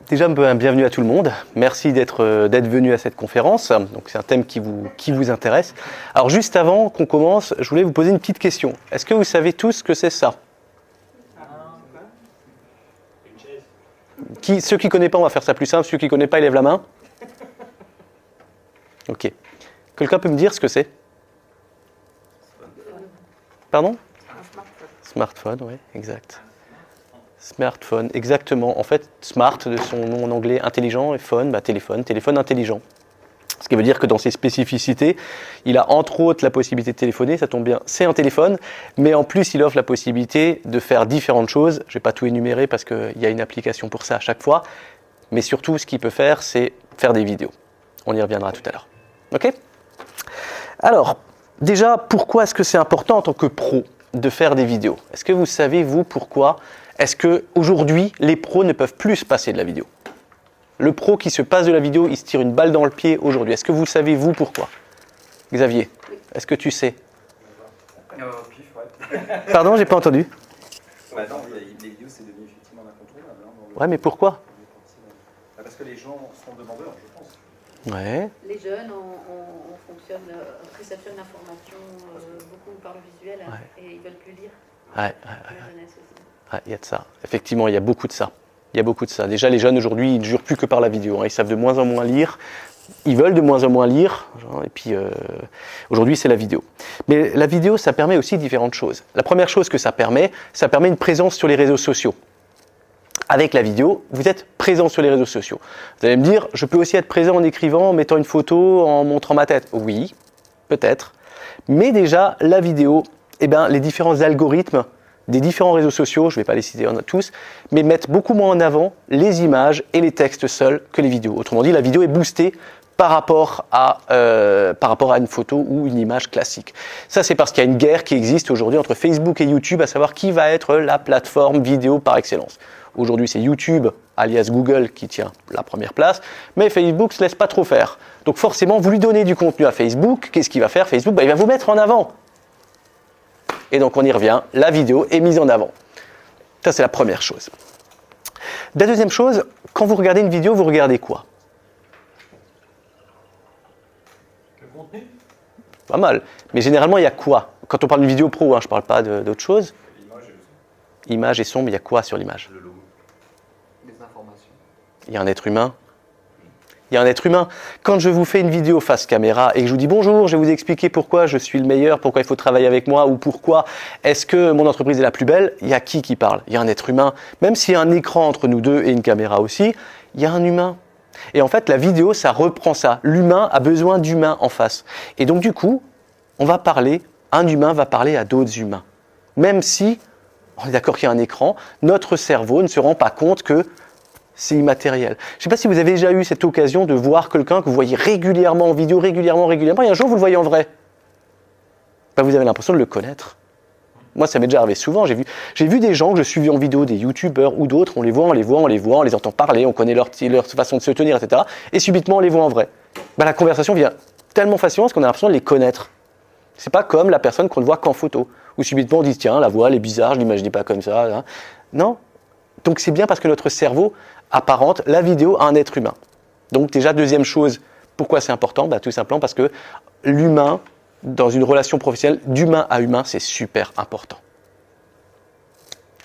Déjà, bienvenue à tout le monde. Merci d'être venu à cette conférence. Donc, c'est un thème qui vous intéresse. Alors, juste avant qu'on commence, je voulais vous poser une petite question. Est-ce que vous savez tous ce que c'est ça? Ceux qui ne connaissent pas, on va faire ça plus simple. Ceux qui ne connaissent pas, ils lèvent la main. Ok. Quelqu'un peut me dire ce que c'est? Pardon? Smartphone, oui, exact. Smartphone, exactement. En fait, smart, de son nom en anglais, intelligent, et phone, téléphone intelligent. Ce qui veut dire que dans ses spécificités, il a entre autres la possibilité de téléphoner, ça tombe bien, c'est un téléphone, mais en plus il offre la possibilité de faire différentes choses. Je ne vais pas tout énumérer parce qu'il y a une application pour ça à chaque fois, mais surtout ce qu'il peut faire, c'est faire des vidéos. On y reviendra tout à l'heure. Ok? Alors, déjà, pourquoi est-ce que c'est important en tant que pro de faire des vidéos? Est-ce que vous savez, vous, pourquoi est-ce qu'aujourd'hui, les pros ne peuvent plus se passer de la vidéo? Le pro qui se passe de la vidéo, il se tire une balle dans le pied aujourd'hui. Est-ce que vous savez, vous, pourquoi? Xavier, est-ce que tu sais? Pardon, j'ai pas entendu. Maintenant, les vidéos, c'est devenu effectivement incontournable. Ouais, mais pourquoi? Parce que les gens sont demandeurs, je pense. Ouais. Les jeunes, on fonctionne, réceptionnent l'information beaucoup par le visuel et ils veulent plus lire. Ouais. La jeunesse aussi. Ouais, il y a de ça. Effectivement, il y a beaucoup de ça. Déjà, les jeunes aujourd'hui, ils ne jurent plus que par la vidéo. Ils savent de moins en moins lire. Ils veulent de moins en moins lire. Et puis, aujourd'hui, c'est la vidéo. Mais la vidéo, ça permet aussi différentes choses. La première chose que ça permet une présence sur les réseaux sociaux. Avec la vidéo, vous êtes présent sur les réseaux sociaux. Vous allez me dire, je peux aussi être présent en écrivant, en mettant une photo, en montrant ma tête. Oui, peut-être. Mais déjà, la vidéo, les différents algorithmes des différents réseaux sociaux, je ne vais pas les citer tous, mais mettent beaucoup moins en avant les images et les textes seuls que les vidéos. Autrement dit, la vidéo est boostée par rapport à une photo ou une image classique. Ça, c'est parce qu'il y a une guerre qui existe aujourd'hui entre Facebook et YouTube, à savoir qui va être la plateforme vidéo par excellence. Aujourd'hui, c'est YouTube, alias Google, qui tient la première place, mais Facebook ne se laisse pas trop faire. Donc forcément, vous lui donnez du contenu à Facebook, qu'est-ce qu'il va faire Facebook? Il va vous mettre en avant. Et donc on y revient, la vidéo est mise en avant. Ça, c'est la première chose. La deuxième chose, quand vous regardez une vidéo, vous regardez quoi? Le contenu? Pas mal. Mais généralement, il y a quoi? Quand on parle d'une vidéo pro, je ne parle pas d'autre chose. L'image et le son. Image et son, mais il y a quoi sur l'image? Le logo. Les informations. Il y a un être humain. Il y a un être humain. Quand je vous fais une vidéo face caméra et que je vous dis bonjour, je vais vous expliquer pourquoi je suis le meilleur, pourquoi il faut travailler avec moi ou pourquoi est-ce que mon entreprise est la plus belle, il y a qui parle? Il y a un être humain. Même s'il y a un écran entre nous deux et une caméra aussi, il y a un humain. Et en fait, la vidéo, ça reprend ça. L'humain a besoin d'humain en face. Et donc du coup, un humain va parler à d'autres humains. Même si, on est d'accord qu'il y a un écran, notre cerveau ne se rend pas compte que c'est immatériel. Je ne sais pas si vous avez déjà eu cette occasion de voir quelqu'un que vous voyez régulièrement en vidéo, régulièrement, et un jour vous le voyez en vrai. Vous avez l'impression de le connaître. Moi, ça m'est déjà arrivé souvent. J'ai vu des gens que je suivais en vidéo, des youtubeurs ou d'autres, on les voit, on les entend parler, on connaît leur façon de se tenir, etc. Et subitement, on les voit en vrai. La conversation vient tellement facilement parce qu'on a l'impression de les connaître. C'est pas comme la personne qu'on ne voit qu'en photo, où subitement on dit tiens, la voix, elle est bizarre, je l'imaginais pas comme ça. Hein. Non. Donc c'est bien parce que notre cerveau apparente la vidéo à un être humain. Donc déjà, deuxième chose, pourquoi c'est important? Tout simplement parce que l'humain, dans une relation professionnelle, d'humain à humain, c'est super important.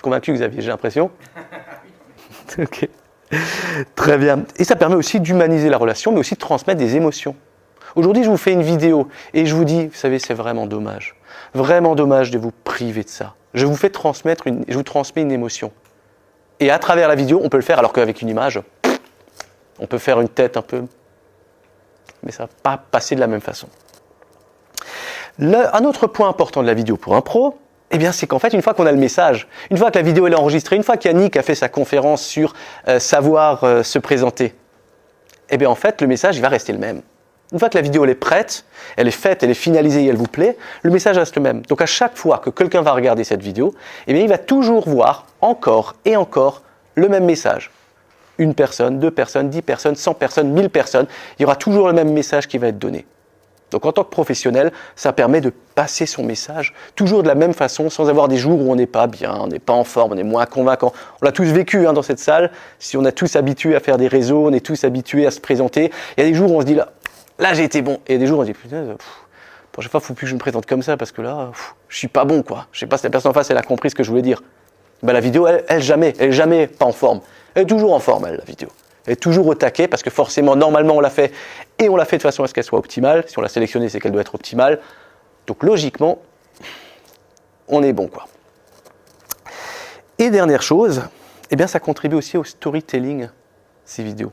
Convaincu, Xavier, j'ai l'impression? Ok. Très bien. Et ça permet aussi d'humaniser la relation, mais aussi de transmettre des émotions. Aujourd'hui, je vous fais une vidéo et je vous dis, vous savez, c'est vraiment dommage de vous priver de ça. Je vous transmets une émotion. Et à travers la vidéo, on peut le faire, alors qu'avec une image, on peut faire une tête un peu, mais ça ne va pas passer de la même façon. Un autre point important de la vidéo pour un pro, c'est qu'en fait, une fois qu'on a le message, une fois que la vidéo est enregistrée, une fois qu'Yannick a fait sa conférence sur savoir se présenter, en fait, le message il va rester le même. Une fois que la vidéo elle est prête, elle est faite, elle est finalisée et elle vous plaît, le message reste le même. Donc à chaque fois que quelqu'un va regarder cette vidéo, il va toujours voir encore et encore le même message. Une personne, 2 personnes, 10 personnes, 100 personnes, 1000 personnes, il y aura toujours le même message qui va être donné. Donc en tant que professionnel, ça permet de passer son message toujours de la même façon, sans avoir des jours où on n'est pas bien, on n'est pas en forme, on est moins convaincant. On l'a tous vécu dans cette salle, si on a tous habitué à faire des réseaux, on est tous habitués à se présenter. Il y a des jours où on se dit là j'ai été bon, et il y a des jours où on se dit putain, prochaine fois, il ne faut plus que je me présente comme ça parce que là, je suis pas bon quoi. Je sais pas si la personne en face elle a compris ce que je voulais dire. La vidéo, elle est jamais pas en forme. Elle est toujours en forme, la vidéo. Elle est toujours au taquet parce que forcément, normalement, on l'a fait et on l'a fait de façon à ce qu'elle soit optimale. Si on l'a sélectionnée, c'est qu'elle doit être optimale. Donc logiquement, on est bon quoi. Et dernière chose, eh bien, ça contribue aussi au storytelling, ces vidéos.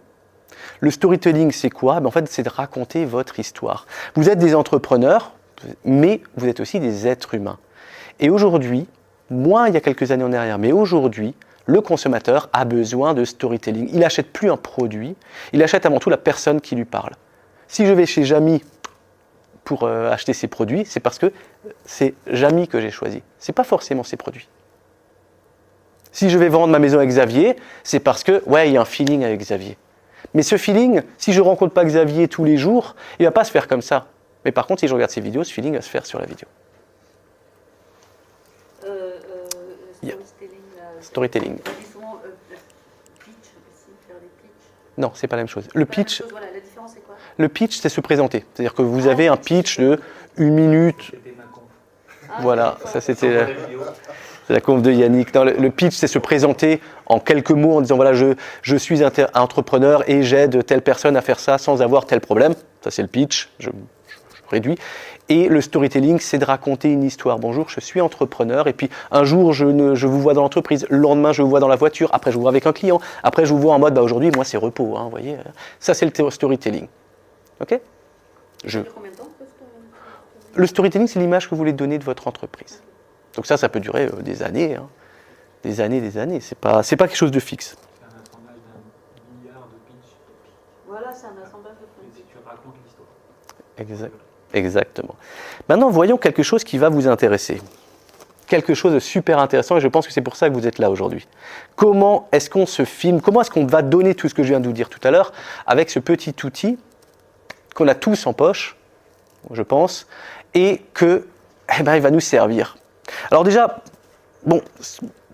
Le storytelling, c'est quoi ? En fait, c'est de raconter votre histoire. Vous êtes des entrepreneurs, mais vous êtes aussi des êtres humains. Et aujourd'hui, moins il y a quelques années en arrière, mais aujourd'hui, le consommateur a besoin de storytelling. Il n'achète plus un produit, il achète avant tout la personne qui lui parle. Si je vais chez Jamy pour acheter ses produits, c'est parce que c'est Jamy que j'ai choisi. Ce n'est pas forcément ses produits. Si je vais vendre ma maison à Xavier, c'est parce que, il y a un feeling avec Xavier. Mais ce feeling, si je ne rencontre pas Xavier tous les jours, il ne va pas se faire comme ça. Mais par contre, si je regarde ses vidéos, ce feeling va se faire sur la vidéo. Storytelling. On dit souvent pitch aussi, faire des pitchs. Non, c'est pas la même chose. Le pitch, voilà, la différence c'est quoi ? le pitch, c'est se présenter. C'est-à-dire que vous avez un pitch de 1 minute. Voilà, ça c'était la conf de Yannick. Non, le pitch, c'est se présenter en quelques mots en disant voilà, je suis entrepreneur et j'aide telle personne à faire ça sans avoir tel problème. Ça, c'est le pitch. Je réduis. Et le storytelling, c'est de raconter une histoire. Bonjour, je suis entrepreneur et puis un jour, je vous vois dans l'entreprise. Le lendemain, je vous vois dans la voiture. Après, je vous vois avec un client. Après, je vous vois en mode aujourd'hui, moi, c'est repos. Vous voyez, ça, c'est le storytelling. OK ? Combien de temps Le storytelling, c'est l'image que vous voulez donner de votre entreprise. Donc ça peut durer des années. Des années. C'est pas quelque chose de fixe. C'est un assemblage d'un milliard de pitch. Voilà, c'est un assemblage de Mais si tu racontes l'histoire. Exactement. Maintenant, voyons quelque chose qui va vous intéresser. Quelque chose de super intéressant, et je pense que c'est pour ça que vous êtes là aujourd'hui. Comment est-ce qu'on se filme ? Comment est-ce qu'on va donner tout ce que je viens de vous dire tout à l'heure avec ce petit outil qu'on a tous en poche, je pense, et que, il va nous servir. Alors déjà,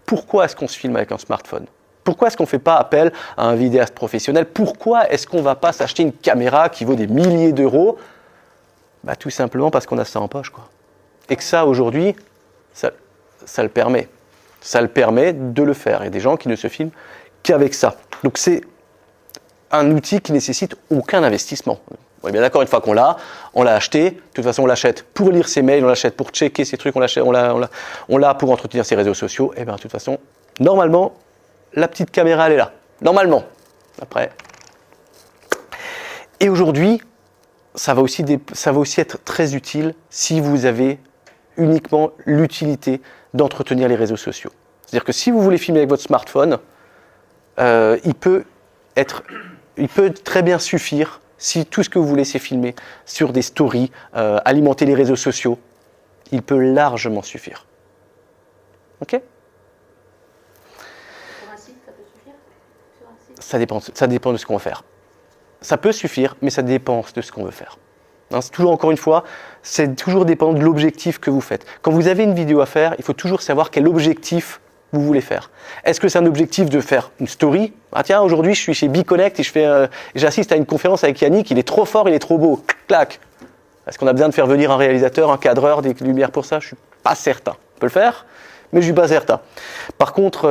pourquoi est-ce qu'on se filme avec un smartphone ? Pourquoi est-ce qu'on ne fait pas appel à un vidéaste professionnel ? Pourquoi est-ce qu'on ne va pas s'acheter une caméra qui vaut des milliers d'euros ? Tout simplement parce qu'on a ça en poche, quoi. Et que ça, aujourd'hui, ça le permet. Ça le permet de le faire. Il y a des gens qui ne se filment qu'avec ça. Donc c'est un outil qui ne nécessite aucun investissement. On est bien d'accord, une fois qu'on l'a acheté. De toute façon, on l'achète pour lire ses mails, on l'achète pour checker ses trucs, on l'a pour entretenir ses réseaux sociaux. Et bien, de toute façon, normalement, la petite caméra, elle est là. Normalement. Après. Et aujourd'hui, ça va aussi être très utile si vous avez uniquement l'utilité d'entretenir les réseaux sociaux. C'est-à-dire que si vous voulez filmer avec votre smartphone, il peut très bien suffire si tout ce que vous voulez c'est filmer sur des stories, alimenter les réseaux sociaux, il peut largement suffire. Ok ? Pour un site, ça peut suffire ? Sur un site ? Ça dépend de ce qu'on va faire. Ça peut suffire, mais ça dépend de ce qu'on veut faire. C'est toujours, encore une fois, c'est toujours dépendant de l'objectif que vous faites. Quand vous avez une vidéo à faire, il faut toujours savoir quel objectif vous voulez faire. Est-ce que c'est un objectif de faire une story ? Tiens, aujourd'hui, je suis chez BeConnect et j'assiste à une conférence avec Yannick, il est trop fort, il est trop beau. Clac ! Est-ce qu'on a besoin de faire venir un réalisateur, un cadreur, des lumières pour ça ? Je ne suis pas certain. On peut le faire, mais je ne suis pas certain. Par contre,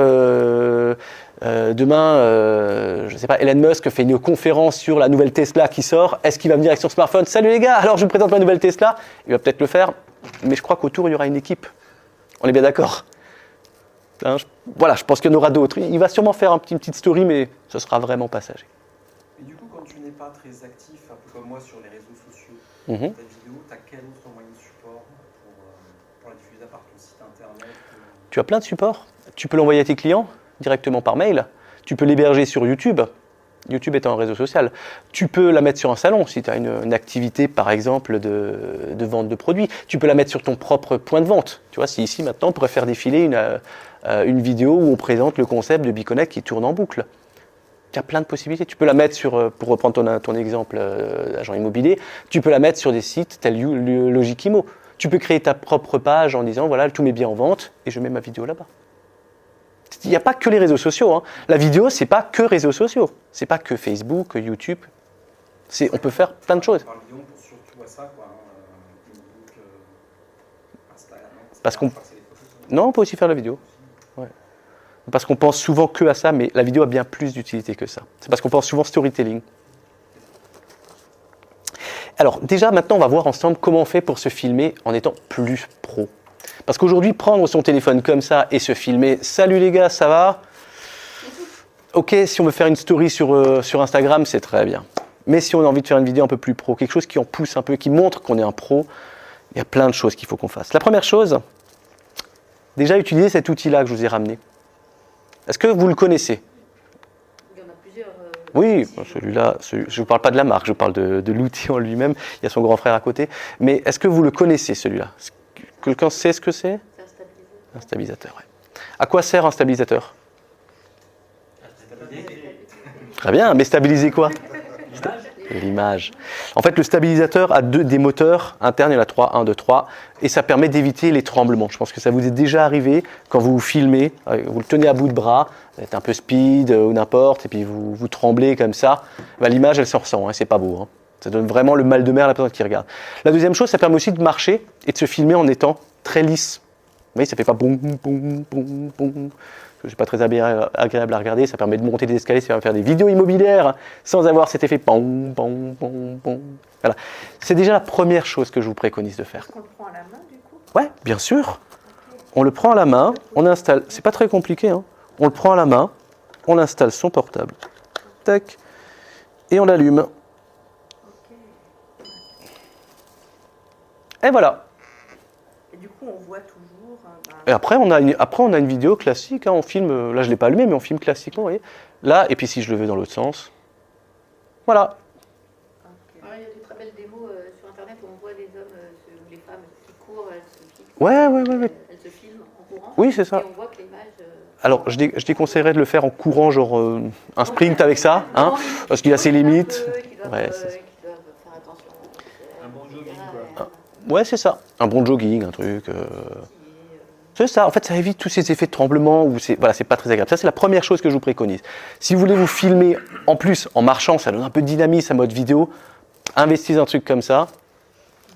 demain, je ne sais pas, Elon Musk fait une conférence sur la nouvelle Tesla qui sort. Est-ce qu'il va venir avec son smartphone ? Salut les gars, alors je vous présente ma nouvelle Tesla. Il va peut-être le faire, mais je crois qu'autour, il y aura une équipe. On est bien d'accord ? Je pense qu'il y en aura d'autres. Il va sûrement faire une petite story, mais ce sera vraiment passager. Et du coup, quand tu n'es pas très actif, un peu comme moi sur les réseaux sociaux, ta vidéo, tu as quel autre moyen de support pour la diffuser à part ton site internet Tu as plein de supports. Tu peux l'envoyer à tes clients directement par mail. Tu peux l'héberger sur YouTube. YouTube est un réseau social. Tu peux la mettre sur un salon si tu as une activité, par exemple, de vente de produits. Tu peux la mettre sur ton propre point de vente. Tu vois, si ici, maintenant, on pourrait faire défiler une vidéo où on présente le concept de BeConnect qui tourne en boucle. Il y a plein de possibilités. Tu peux la mettre sur, pour reprendre ton exemple d'agent immobilier, tu peux la mettre sur des sites tels Logikimo. Tu peux créer ta propre page en disant, voilà, tous mes biens en vente, et je mets ma vidéo là-bas. Il n'y a pas que les réseaux sociaux. Hein. La vidéo, c'est pas que réseaux sociaux. C'est pas que Facebook, que YouTube. On peut faire plein de choses. Par vidéo, on pense surtout à ça, quoi. Facebook, Instagram. Parce qu'on... Non, on peut aussi faire la vidéo. Ouais. Parce qu'on pense souvent que à ça, mais la vidéo a bien plus d'utilité que ça. C'est parce qu'on pense souvent storytelling. Alors, déjà, maintenant, on va voir ensemble comment on fait pour se filmer en étant plus pro. Parce qu'aujourd'hui, prendre son téléphone comme ça et se filmer, salut les gars, ça va? Ok, si on veut faire une story sur Instagram, c'est très bien. Mais si on a envie de faire une vidéo un peu plus pro, quelque chose qui en pousse un peu, qui montre qu'on est un pro, il y a plein de choses qu'il faut qu'on fasse. La première chose, déjà utiliser cet outil-là que je vous ai ramené. Est-ce que vous le connaissez? Il y en a plusieurs. Oui, celui-là, je ne vous parle pas de la marque, je parle de l'outil en lui-même. Il y a son grand frère à côté. Mais est-ce que vous le connaissez, celui-là? Quelqu'un sait ce que c'est? C'est un stabilisateur. Un stabilisateur, oui. À quoi sert un stabilisateur? Très bien, mais stabiliser quoi? L'image. En fait, le stabilisateur a des moteurs internes, il y en a 3, 1, 2, 3, et ça permet d'éviter les tremblements. Je pense que ça vous est déjà arrivé quand vous vous filmez, vous le tenez à bout de bras, vous êtes un peu speed ou n'importe, et puis vous tremblez comme ça. Ben, l'image, elle s'en ressent, hein, c'est pas beau. Hein. Ça donne vraiment le mal de mer à la personne qui regarde. La deuxième chose, ça permet aussi de marcher et de se filmer en étant très lisse. Vous voyez, ça fait pas boum, boum, boum, boum. C'est pas très agréable à regarder, ça permet de monter des escaliers, ça permet de faire des vidéos immobilières sans avoir cet effet pom, pom, pom, pom. Voilà. C'est déjà la première chose que je vous préconise de faire. Est-ce qu'on le prend à la main du coup? Ouais, bien sûr. On le prend à la main, on installe, c'est pas très compliqué, hein. On le prend à la main, on installe son portable, tac, et on l'allume. Et voilà. Et du coup, on voit toujours. Et après, on a une vidéo classique, hein, on filme, là je ne l'ai pas allumé, mais on filme classiquement, vous voyez. Là, et puis si je le veux dans l'autre sens, voilà. Ouais, il y a des très belles démos sur Internet où on voit des hommes ou les femmes qui courent, elles se filment. Ouais. Elles se filment en courant. Oui, c'est ça. Et on voit que l'image... Alors, je déconseillerais de le faire en courant, genre un sprint avec ça, hein, parce qu'il a ses limites. Qui doivent Ouais, faire attention. Un bon jogging, quoi. Ouais, c'est ça. Un bon jogging, un truc. C'est ça. En fait, ça évite tous ces effets de tremblement où c'est pas très agréable. Ça, c'est la première chose que je vous préconise. Si vous voulez vous filmer en plus en marchant, ça donne un peu de dynamisme à mode vidéo. Investissez dans un truc comme ça.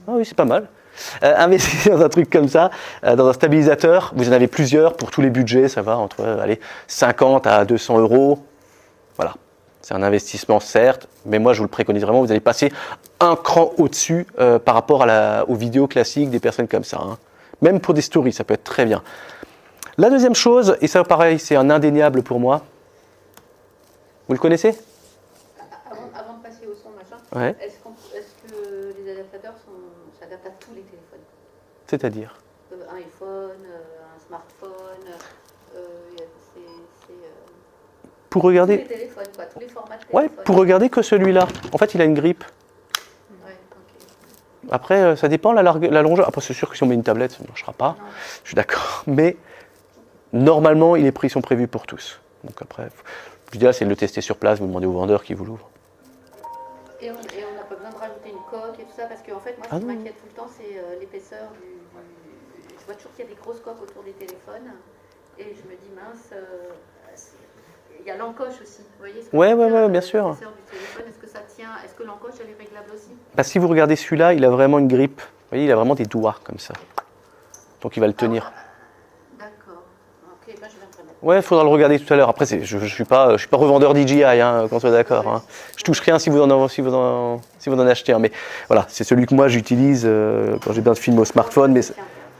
Ah oui, c'est pas mal. Investissez dans un truc comme ça, dans un stabilisateur. Vous en avez plusieurs pour tous les budgets. Ça va entre 50 à 200 €. Voilà. C'est un investissement, certes, mais moi, je vous le préconise vraiment. Vous allez passer un cran au-dessus par rapport aux vidéos classiques des personnes comme ça. Hein. Même pour des stories, ça peut être très bien. La deuxième chose, et ça pareil, c'est un indéniable pour moi. Vous le connaissez? Avant de passer au son, machin, Ouais. est-ce que les adaptateurs s'adaptent à tous les téléphones? C'est-à-dire? Un iPhone, un smartphone, Pour tous les regarder, téléphones, quoi, tous les formats de ouais, téléphone. pour regarder que celui-là. En fait, il a une grippe. Ouais, ok. Après, ça dépend la longueur. Après, c'est sûr que si on met une tablette, ça ne marchera pas. Non. Je suis d'accord. Mais normalement, ils sont prévus pour tous. Donc après, l'idéal, c'est de le tester sur place. Vous demandez au vendeur qui vous l'ouvre. Et on n'a pas besoin de rajouter une coque et tout ça, parce qu'en fait, moi, ce qui m'inquiète tout le temps, c'est l'épaisseur Je vois toujours qu'il y a des grosses coques autour des téléphones, et je me dis, mince, il y a l'encoche aussi, vous voyez? Ouais, bien sûr. L'épaisseur du téléphone, est-ce que ça tient? Est-ce que l'encoche, elle est réglable aussi? Bah, si vous regardez celui-là, il a vraiment une grippe. Vous voyez, il a vraiment des doigts comme ça. Donc il va le tenir. D'accord. Ok, bah, je vais me remettre. Ouais, il faudra le regarder tout à l'heure. Après, je suis pas revendeur DJI, hein, qu'on soit d'accord. Hein. Je touche rien si vous en achetez un. Mais voilà, c'est celui que moi j'utilise quand j'ai besoin de filmer au smartphone. Mais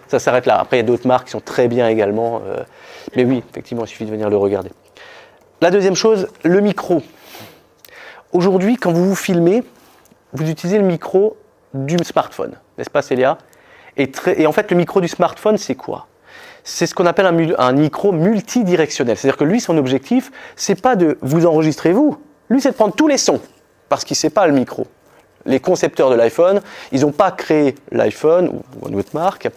ça s'arrête là. Après, il y a d'autres marques qui sont très bien également. Mais oui, effectivement, il suffit de venir le regarder. La deuxième chose, le micro. Aujourd'hui, quand vous vous filmez, vous utilisez le micro du smartphone, n'est-ce pas Célia? Et en fait, le micro du smartphone, c'est quoi? C'est ce qu'on appelle un micro multidirectionnel. C'est-à-dire que lui, son objectif, c'est pas de vous enregistrer vous. Lui, c'est de prendre tous les sons, parce qu'il ne sait pas le micro. Les concepteurs de l'iPhone, ils n'ont pas créé l'iPhone ou une autre marque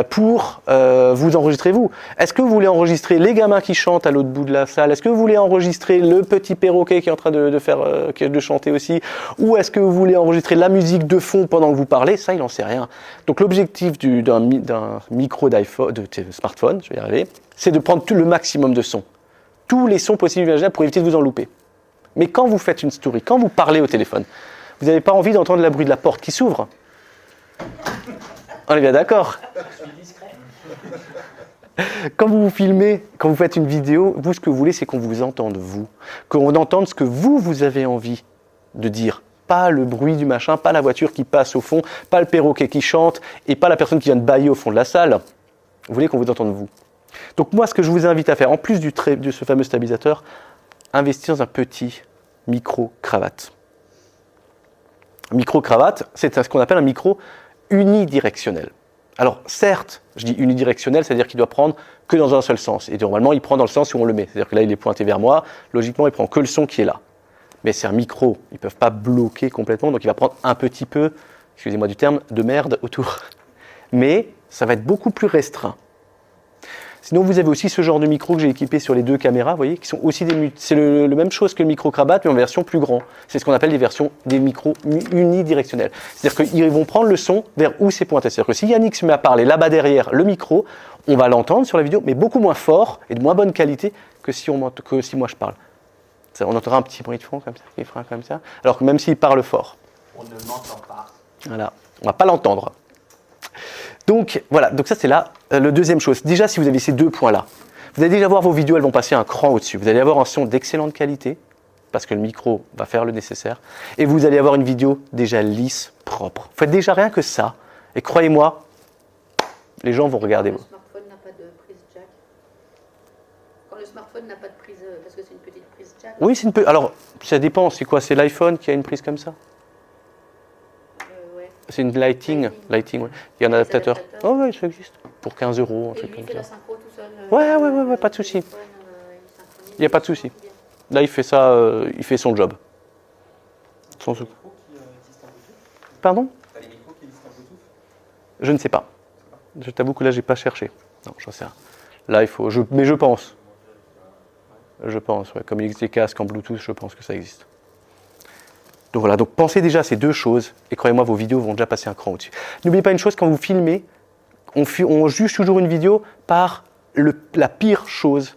pour vous enregistrer vous. Est-ce que vous voulez enregistrer les gamins qui chantent à l'autre bout de la salle? Est-ce que vous voulez enregistrer le petit perroquet qui est en train de chanter aussi? Ou est-ce que vous voulez enregistrer la musique de fond pendant que vous parlez? Ça, il n'en sait rien. Donc l'objectif d'un micro d'iPhone, de smartphone, je vais y arriver, c'est de prendre le maximum de sons. Tous les sons possibles et imaginables pour éviter de vous en louper. Mais quand vous faites une story, quand vous parlez au téléphone, vous n'avez pas envie d'entendre le bruit de la porte qui s'ouvre. On est bien d'accord. Quand vous vous filmez, quand vous faites une vidéo, vous, ce que vous voulez, c'est qu'on vous entende, vous. Qu'on entende ce que vous avez envie de dire. Pas le bruit du machin, pas la voiture qui passe au fond, pas le perroquet qui chante, et pas la personne qui vient de bâiller au fond de la salle. Vous voulez qu'on vous entende, vous. Donc moi, ce que je vous invite à faire, en plus de ce fameux stabilisateur, investir dans un petit micro-cravate. Micro-cravate, c'est ce qu'on appelle un micro unidirectionnel. Alors certes, je dis unidirectionnel, c'est-à-dire qu'il doit prendre que dans un seul sens. Et normalement, il prend dans le sens où on le met. C'est-à-dire que là, il est pointé vers moi. Logiquement, il prend que le son qui est là. Mais c'est un micro. Ils ne peuvent pas bloquer complètement. Donc il va prendre un petit peu, excusez-moi du terme, de merde autour. Mais ça va être beaucoup plus restreint. Sinon, vous avez aussi ce genre de micro que j'ai équipé sur les deux caméras, vous voyez, qui sont aussi c'est le même chose que le micro-cravate, mais en version plus grand. C'est ce qu'on appelle des micros unidirectionnels. C'est-à-dire qu'ils vont prendre le son vers où c'est pointé. C'est-à-dire que si Yannick se met à parler là-bas derrière le micro, on va l'entendre sur la vidéo, mais beaucoup moins fort et de moins bonne qualité que si moi je parle. On entendra un petit bruit de fond comme ça, qui fera comme ça, alors que même s'il parle fort. On ne m'entend pas. Voilà, on ne va pas l'entendre. Donc voilà, donc ça c'est là la deuxième chose. Déjà, si vous avez ces deux points-là, vous allez déjà voir vos vidéos, elles vont passer un cran au-dessus. Vous allez avoir un son d'excellente qualité, parce que le micro va faire le nécessaire, et vous allez avoir une vidéo déjà lisse, propre. Faites déjà rien que ça, et croyez-moi, les gens vont regarder. Le smartphone n'a pas de prise jack. Quand le smartphone n'a pas de prise, parce que c'est une petite prise jack. Oui, alors ça dépend, c'est quoi? C'est l'iPhone qui a une prise comme ça? Ouais. C'est une Lighting, ouais. Il y a un adaptateur. adaptateur. Oh oui, ça existe. Pour 15 €, un Et truc lui, comme il fait la ça. synchro tout seul. Ouais, pas de souci. Il n'y a pas de souci. Là, il fait ça, il fait son job. T'as les micros qui existent en Bluetooth? Pardon? T'as les micros qui existent en Bluetooth? Je ne sais pas. Je t'avoue que là, j'ai pas cherché. Non, j'en sais rien. Là, il faut. Mais je pense. Je pense, ouais. Comme il existe des casques en Bluetooth, je pense que ça existe. Donc voilà, donc pensez déjà à ces deux choses, et croyez-moi, vos vidéos vont déjà passer un cran au-dessus. N'oubliez pas une chose, quand vous filmez, on juge toujours une vidéo par la pire chose,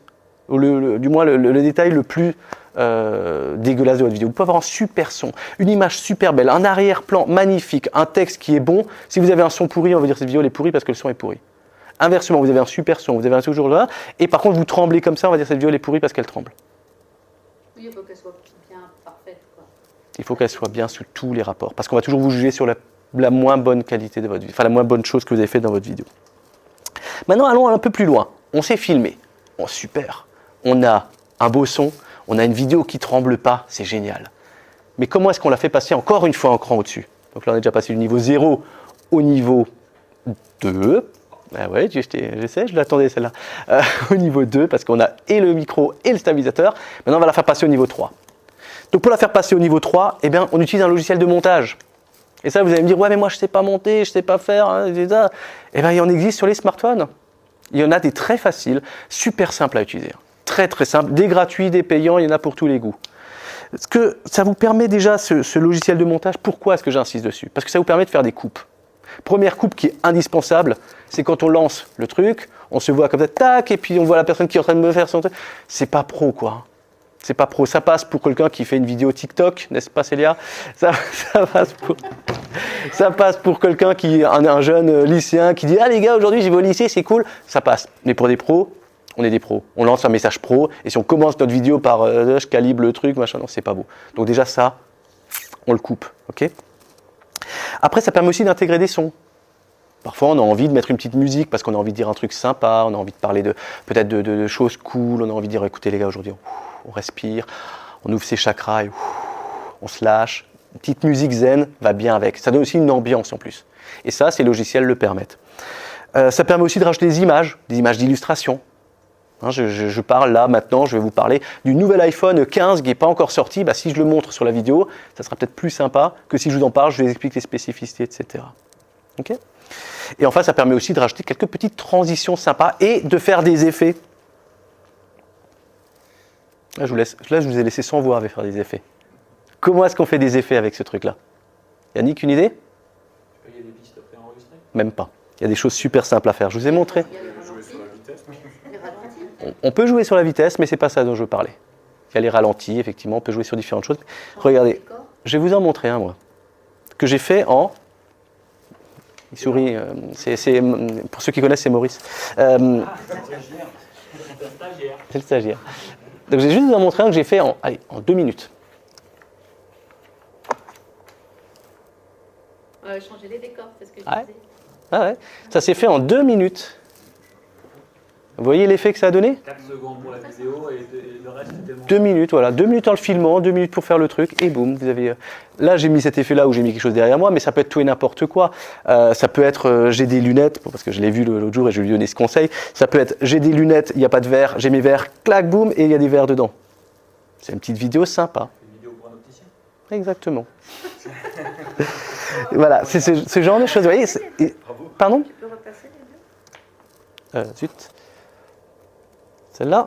ou du moins le détail le plus dégueulasse de votre vidéo. Vous pouvez avoir un super son, une image super belle, un arrière-plan magnifique, un texte qui est bon. Si vous avez un son pourri, on va dire que cette vidéo elle est pourrie parce que le son est pourri. Inversement, vous avez un super son, vous avez un toujours là, et par contre vous tremblez comme ça, on va dire que cette vidéo elle est pourrie parce qu'elle tremble. Oui, il faut qu'elle soit bien parfaite, quoi. Il faut qu'elle soit bien sous tous les rapports, parce qu'on va toujours vous juger sur la moins bonne qualité de votre vidéo, enfin la moins bonne chose que vous avez faite dans votre vidéo. Maintenant, allons un peu plus loin. On s'est filmé. Oh, super. On a un beau son, on a une vidéo qui ne tremble pas, c'est génial. Mais comment est-ce qu'on l'a fait passer encore une fois un cran au-dessus? Donc là, on est déjà passé du niveau 0 au niveau 2. Ah ouais, j'essaie, je l'attendais celle-là. Au niveau 2, parce qu'on a et le micro et le stabilisateur. Maintenant, on va la faire passer au niveau 3. Donc pour la faire passer au niveau 3, eh bien, on utilise un logiciel de montage. Et ça, vous allez me dire, ouais, mais moi, je ne sais pas monter, je ne sais pas faire. Hein, eh bien, il en existe sur les smartphones. Il y en a des très faciles, super simples à utiliser. Très, très simples. Des gratuits, des payants, il y en a pour tous les goûts. Parce que ça vous permet déjà, ce logiciel de montage, pourquoi est-ce que j'insiste dessus? Parce que ça vous permet de faire des coupes. Première coupe qui est indispensable, c'est quand on lance le truc, on se voit comme ça, tac, et puis on voit la personne qui est en train de me faire son truc. C'est pas pro, quoi. C'est pas pro. Ça passe pour quelqu'un qui fait une vidéo TikTok, n'est-ce pas, Célia? Ça passe pour quelqu'un qui est un jeune lycéen qui dit « Ah les gars, aujourd'hui j'y vais au lycée, c'est cool ». Ça passe. Mais pour des pros, on est des pros. On lance un message pro, et si on commence notre vidéo par je calibre le truc, machin, non, c'est pas beau. Donc déjà ça, on le coupe, ok? Après, ça permet aussi d'intégrer des sons. Parfois, on a envie de mettre une petite musique parce qu'on a envie de dire un truc sympa, on a envie de parler peut-être de choses cool, on a envie de dire écoutez les gars, aujourd'hui on respire, on ouvre ses chakras et on se lâche. Une petite musique zen va bien avec. Ça donne aussi une ambiance en plus. Et ça, ces logiciels le permettent. Ça permet aussi de rajouter des images d'illustration. Je parle là maintenant, je vais vous parler du nouvel iPhone 15 qui n'est pas encore sorti. Si je le montre sur la vidéo, ça sera peut-être plus sympa que si je vous en parle, je vous explique les spécificités, etc. Okay, et enfin, ça permet aussi de rajouter quelques petites transitions sympas et de faire des effets. Là, je vous ai laissé sans voix avec faire des effets. Comment est-ce qu'on fait des effets avec ce truc-là? Yannick, une idée? Il y a des pistes préenregistrées? Même pas. Il y a des choses super simples à faire. Je vous ai montré. On peut jouer sur la vitesse, mais ce n'est pas ça dont je veux parler. Il y a les ralentis, effectivement, on peut jouer sur différentes choses. Regardez, je vais vous en montrer un, moi, que j'ai fait en... Il sourit, pour ceux qui connaissent, c'est Maurice. C'est le stagiaire. Donc, je vais juste vous en montrer un que j'ai fait en 2 minutes. Changer les décors, c'est ce que je Ouais. disais. Ah ouais. Ça s'est fait en 2 minutes. Vous voyez l'effet que ça a donné? 4 secondes pour la vidéo et le reste c'était bon. 2 minutes, voilà. 2 minutes en le filmant, 2 minutes pour faire le truc, et boum, vous avez... Là, j'ai mis cet effet-là où j'ai mis quelque chose derrière moi, mais ça peut être tout et n'importe quoi. Ça peut être, j'ai des lunettes, parce que je l'ai vu l'autre jour et je lui ai donné ce conseil. Ça peut être, j'ai des lunettes, il n'y a pas de verre, j'ai mes verres, clac, boum, et il y a des verres dedans. C'est une petite vidéo sympa. Une vidéo pour un opticien. Exactement. Voilà, c'est ce genre de choses. Vous voyez, pardon? Tu peux repasser les deux? Zut. Celle-là?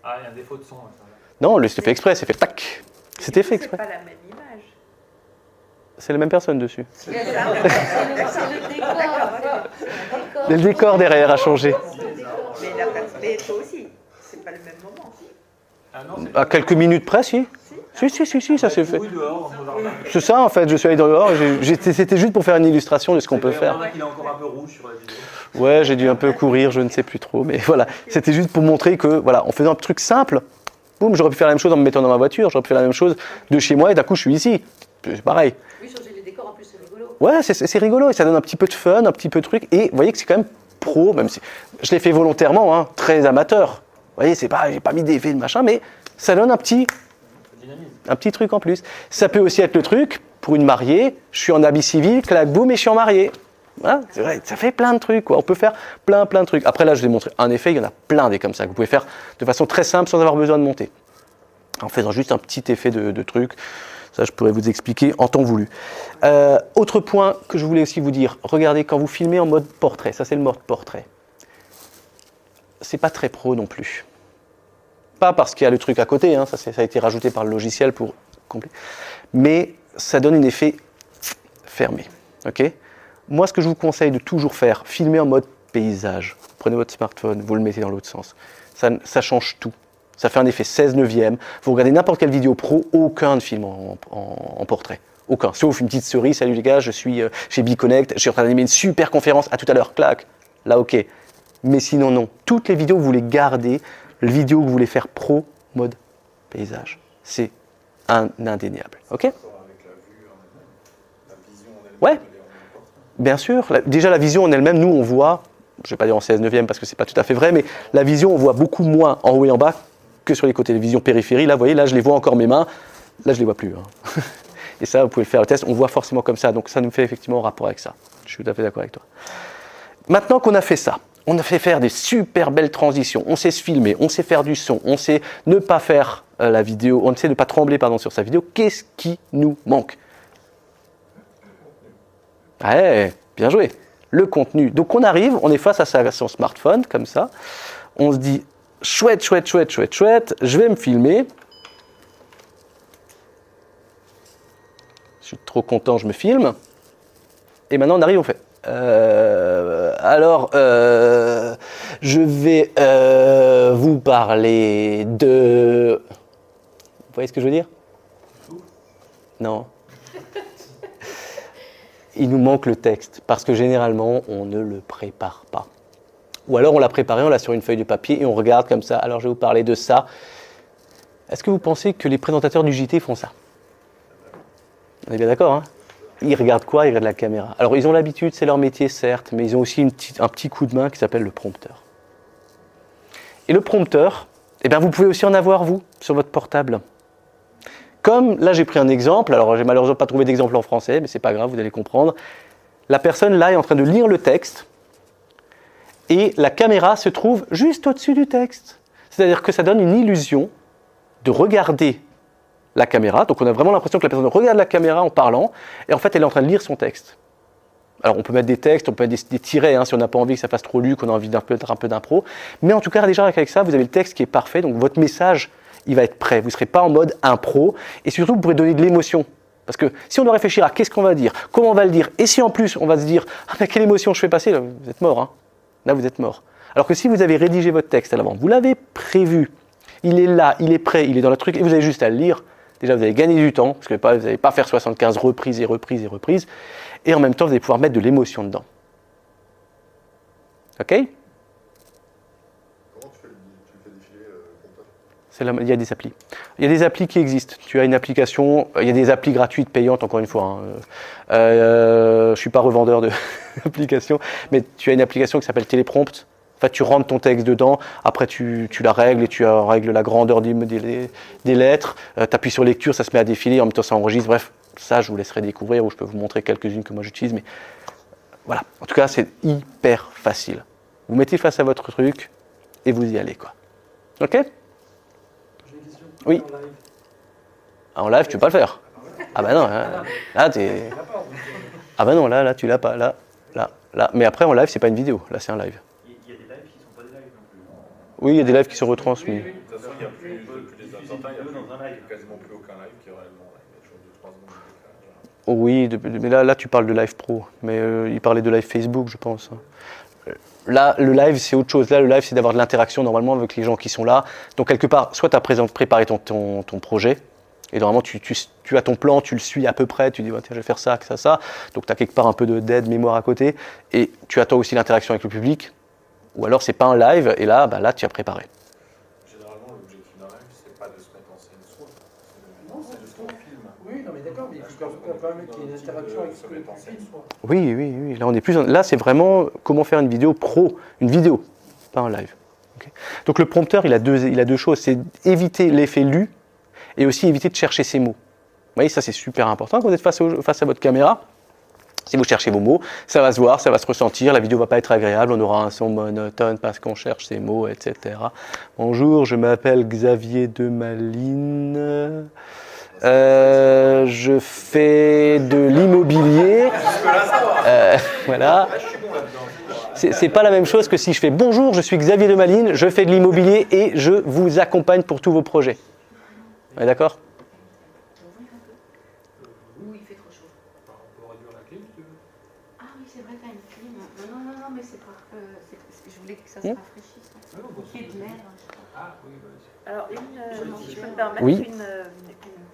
Ah, il y a un défaut de son. Là, Non, c'est fait exprès, c'est fait tac. C'était fait exprès. C'est pas la même image. C'est la même personne dessus. C'est le décor. Le décor derrière a changé. Mais toi aussi, c'est pas le même moment. ah non, c'est À quelques minutes près, si. Si, ça s'est fait. couru dehors dans mon jardin. C'est ça, en fait, je suis allé dehors. C'était juste pour faire une illustration de ce qu'on peut faire. Il y en a qui est encore un peu rouge sur la vidéo. Ouais, j'ai dû un peu courir, je ne sais plus trop. Mais voilà, c'était juste pour montrer que, voilà, en faisant un truc simple, boum, j'aurais pu faire la même chose en me mettant dans ma voiture, j'aurais pu faire la même chose de chez moi et d'un coup, je suis ici. C'est pareil. Oui, changer les décors, en plus, c'est rigolo. Ouais, c'est rigolo et ça donne un petit peu de fun, un petit peu de truc. Et vous voyez que c'est quand même pro, même si je l'ai fait volontairement, hein, très amateur. Vous voyez, j'ai pas mis d'effet de machin, mais ça donne un petit truc en plus. Ça peut aussi être le truc, pour une mariée, je suis en habit civil, clac, boum, et je suis en mariée. Hein, c'est vrai, ça fait plein de trucs, quoi. On peut faire plein de trucs. Après, là, je vous ai montré un effet, il y en a plein des comme ça, que vous pouvez faire de façon très simple sans avoir besoin de monter. En faisant juste un petit effet de truc. Ça, je pourrais vous expliquer en temps voulu. Autre point que je voulais aussi vous dire, regardez, quand vous filmez en mode portrait, ça c'est le mode portrait, c'est pas très pro non plus. Pas parce qu'il y a le truc à côté, hein, ça a été rajouté par le logiciel pour compléter, mais ça donne un effet fermé. Okay, moi, ce que je vous conseille de toujours faire, filmer en mode paysage. Prenez votre smartphone, vous le mettez dans l'autre sens. Ça change tout. Ça fait un effet 16/9. Vous regardez n'importe quelle vidéo pro, aucun ne filme en portrait. Aucun. Sauf une petite souris, salut les gars, je suis chez BeConnect, je suis en train d'animer une super conférence, à tout à l'heure, clac. Là, ok. Mais sinon, non. Toutes les vidéos que vous voulez garder, les vidéos que vous voulez faire pro, mode paysage. C'est un indéniable. Ok ? Ouais. Bien sûr. Déjà, la vision en elle-même, nous, on voit, je ne vais pas dire en 16/9 parce que ce n'est pas tout à fait vrai, mais la vision, on voit beaucoup moins en haut et en bas que sur les côtés. Les visions périphéries, là, vous voyez, là, je les vois encore mes mains. Là, je ne les vois plus. Hein. Et ça, vous pouvez le faire le test. On voit forcément comme ça. Donc, ça nous fait effectivement rapport avec ça. Je suis tout à fait d'accord avec toi. Maintenant qu'on a fait ça, on a fait faire des super belles transitions. On sait se filmer, on sait faire du son, on sait ne pas faire la vidéo, on sait ne pas trembler sur sa vidéo. Qu'est-ce qui nous manque ? Ouais, bien joué. Le contenu. Donc, on arrive, on est face à son smartphone, comme ça. On se dit, chouette, je vais me filmer. Je suis trop content, je me filme. Et maintenant, on arrive, on fait. Je vais vous parler de... Vous voyez ce que je veux dire ? Non. Il nous manque le texte, parce que généralement, on ne le prépare pas. Ou alors, on l'a préparé, on l'a sur une feuille de papier, et on regarde comme ça. Alors, je vais vous parler de ça. Est-ce que vous pensez que les présentateurs du JT font ça ? On est bien d'accord, hein ? Ils regardent quoi ? Ils regardent la caméra. Alors, ils ont l'habitude, c'est leur métier, certes, mais ils ont aussi un petit coup de main qui s'appelle le prompteur. Et le prompteur, eh bien, vous pouvez aussi en avoir, vous, sur votre portable. Comme, là, j'ai pris un exemple. Alors, j'ai malheureusement pas trouvé d'exemple en français, mais c'est pas grave, vous allez comprendre. La personne, là, est en train de lire le texte. et la caméra se trouve juste au-dessus du texte. C'est-à-dire que ça donne une illusion de regarder la caméra. Donc on a vraiment l'impression que la personne regarde la caméra en parlant, et en fait elle est en train de lire son texte. Alors on peut mettre des textes, on peut mettre des tirets hein, si on n'a pas envie que ça fasse trop lu, qu'on a envie d'un peu d'impro. Mais en tout cas déjà avec ça, vous avez le texte qui est parfait, donc votre message il va être prêt. Vous ne serez pas en mode impro, et surtout vous pourrez donner de l'émotion. Parce que si on doit réfléchir à qu'est-ce qu'on va dire, comment on va le dire, et si en plus on va se dire « Ah mais quelle émotion je fais passer », là, vous êtes mort. Hein. Là vous êtes mort. Alors que si vous avez rédigé votre texte à l'avant, vous l'avez prévu, il est là, il est prêt, il est dans le truc, et vous avez juste à le lire, déjà vous allez gagner du temps, parce que vous n'allez pas faire 75 reprises et reprises et reprises, et en même temps vous allez pouvoir mettre de l'émotion dedans. Ok ? Comment tu fais défiler le compteur ? Il y a des applis. Il y a des applis qui existent. Tu as une application, il y a des applis gratuites, payantes, encore une fois. Hein. Je ne suis pas revendeur d'applications, mais tu as une application qui s'appelle Téléprompt. En fait, tu rentres ton texte dedans, après tu la règles et tu règles la grandeur des lettres. Tu appuies sur lecture, ça se met à défiler, en même temps ça enregistre. Bref, ça je vous laisserai découvrir ou je peux vous montrer quelques-unes que moi j'utilise. Mais voilà, en tout cas c'est hyper facile. Vous mettez face à votre truc et vous y allez quoi. Ok ? J'ai une question. Oui. En live. En live, tu peux pas le faire. Ah bah non, là t'es... Ah bah non, là tu l'as pas, là. Mais après en live, c'est pas une vidéo, là c'est un live. Il y a des lives qui ne sont pas des lives non plus. Oui, il y a des lives qui sont retransmis. De toute façon, il n'y a plus des attentats, il n'y a quasiment plus aucun live qui est réellement live. Il y a toujours 2-3 secondes de décalage. Oui, mais là tu parles de live pro, mais il parlait de live Facebook, je pense. Là, le live, c'est autre chose. Là, le live, c'est d'avoir de l'interaction normalement avec les gens qui sont là. Donc, quelque part, soit tu as préparé ton projet, et normalement, tu as ton plan, tu le suis à peu près, tu dis, tiens, je vais faire ça, ça. Donc, tu as quelque part un peu d'aide, mémoire à côté, et tu attends aussi l'interaction avec le public. Ou alors, c'est pas un live, et là, tu as préparé. Généralement, l'objectif d'un live, c'est pas de se mettre en scène soi. Non, C'est de se faire film. Oui, non, mais d'accord, mais il faut quand même qu'il y ait une interaction avec ce que tu filmes. Oui. Là, on est plus. Là, c'est vraiment comment faire une vidéo pro, une vidéo, pas un live. Okay. Donc, le prompteur, il a deux choses. C'est éviter l'effet lu et aussi éviter de chercher ses mots. Vous voyez, ça, c'est super important quand vous êtes face à votre caméra. Si vous cherchez vos mots, ça va se voir, ça va se ressentir. La vidéo va pas être agréable. On aura un son monotone parce qu'on cherche ses mots, etc. Bonjour, je m'appelle Xavier Demaline. Je fais de l'immobilier. Voilà. C'est pas la même chose que si je fais bonjour, je suis Xavier Demaline, je fais de l'immobilier et je vous accompagne pour tous vos projets. On est d'accord ? Oui, il fait trop chaud. On peut réduire la clim, si tu veux. Ah oui, c'est vrai, t'as une clim. Non, mais c'est pour que... je voulais que ça se rafraîchisse. Qu'il y ait de l'air. Ah, oui, bah, Alors, si je peux me permettre Oui. une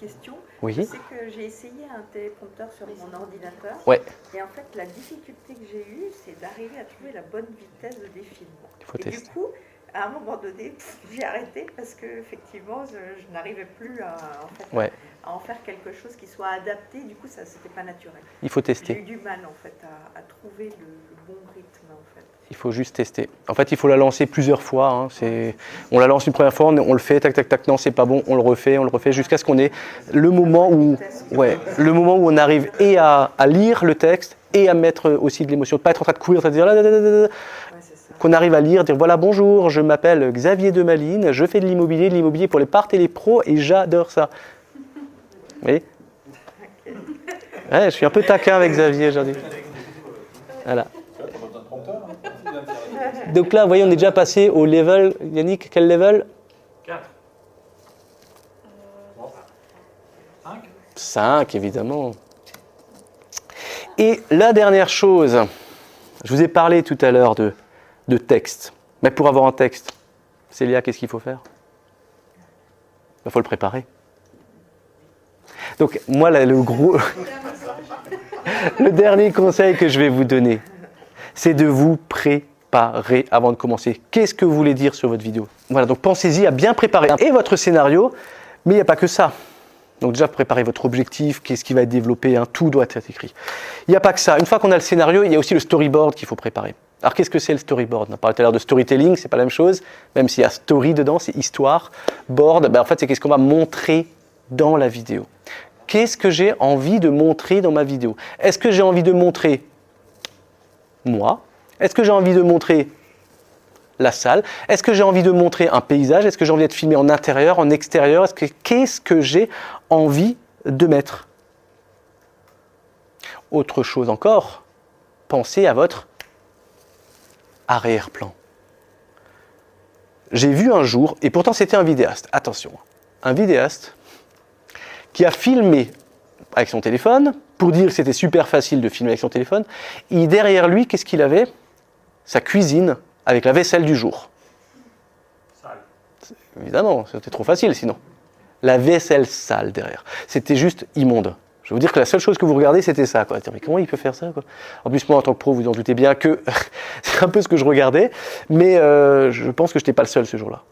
question. Oui. Je sais que j'ai essayé un téléprompteur sur mon ordinateur. Ouais. Et en fait, la difficulté que j'ai eue, c'est d'arriver à trouver la bonne vitesse de défilement. Il faut Et tester. du coup, à un moment donné, j'ai arrêté parce que effectivement, je n'arrivais plus à en faire quelque chose qui soit adapté. Du coup, ça, c'était pas naturel. Il faut J'ai tester. eu du mal en fait à trouver le bon rythme en fait. Il faut juste tester. En fait, il faut la lancer plusieurs fois. Hein. On la lance une première fois, on le fait, tac, tac, tac, non, c'est pas bon, on le refait, jusqu'à ce qu'on ait le moment où on arrive et à lire le texte et à mettre aussi de l'émotion. Pas être en train de courir, de dire Ouais, c'est ça. qu'on arrive à lire, dire voilà, bonjour, je m'appelle Xavier Demaline, je fais de l'immobilier pour les parts et les pros et j'adore ça. Vous voyez ? Ouais, je suis un peu taquin avec Xavier aujourd'hui. Voilà. Donc là, vous voyez, on est déjà passé au level. Yannick, quel level ? 4. 5, évidemment. Et la dernière chose, je vous ai parlé tout à l'heure de texte. Mais pour avoir un texte, Célia, qu'est-ce qu'il faut faire ? Il faut le préparer. Donc, moi, là, le dernier conseil que je vais vous donner, c'est de vous préparer avant de commencer. Qu'est-ce que vous voulez dire sur votre vidéo ? Voilà, donc pensez-y à bien préparer et votre scénario, mais il n'y a pas que ça. Donc déjà, préparez votre objectif, qu'est-ce qui va être développé, tout doit être écrit. Il n'y a pas que ça. Une fois qu'on a le scénario, il y a aussi le storyboard qu'il faut préparer. Alors qu'est-ce que c'est le storyboard ? On a parlé tout à l'heure de storytelling, c'est pas la même chose, même s'il y a story dedans, c'est histoire. Board, en fait, c'est qu'est-ce qu'on va montrer dans la vidéo. Qu'est-ce que j'ai envie de montrer dans ma vidéo ? Est-ce que j'ai envie de montrer moi ? Est-ce que j'ai envie de montrer la salle? Est-ce que j'ai envie de montrer un paysage? Est-ce que j'ai envie d'être filmé en intérieur, en extérieur? Qu'est-ce que j'ai envie de mettre? Autre chose encore, pensez à votre arrière-plan. J'ai vu un jour, et pourtant c'était un vidéaste, attention, un vidéaste qui a filmé avec son téléphone, pour dire que c'était super facile de filmer avec son téléphone, et derrière lui, qu'est-ce qu'il avait? Sa cuisine avec la vaisselle du jour. Sale. Évidemment, c'était trop facile sinon. La vaisselle sale derrière. C'était juste immonde. Je vais vous dire que la seule chose que vous regardez, c'était ça, quoi. Mais comment il peut faire ça, quoi? En plus, moi, en tant que pro, vous en doutez bien que c'est un peu ce que je regardais, mais je pense que je n'étais pas le seul ce jour-là.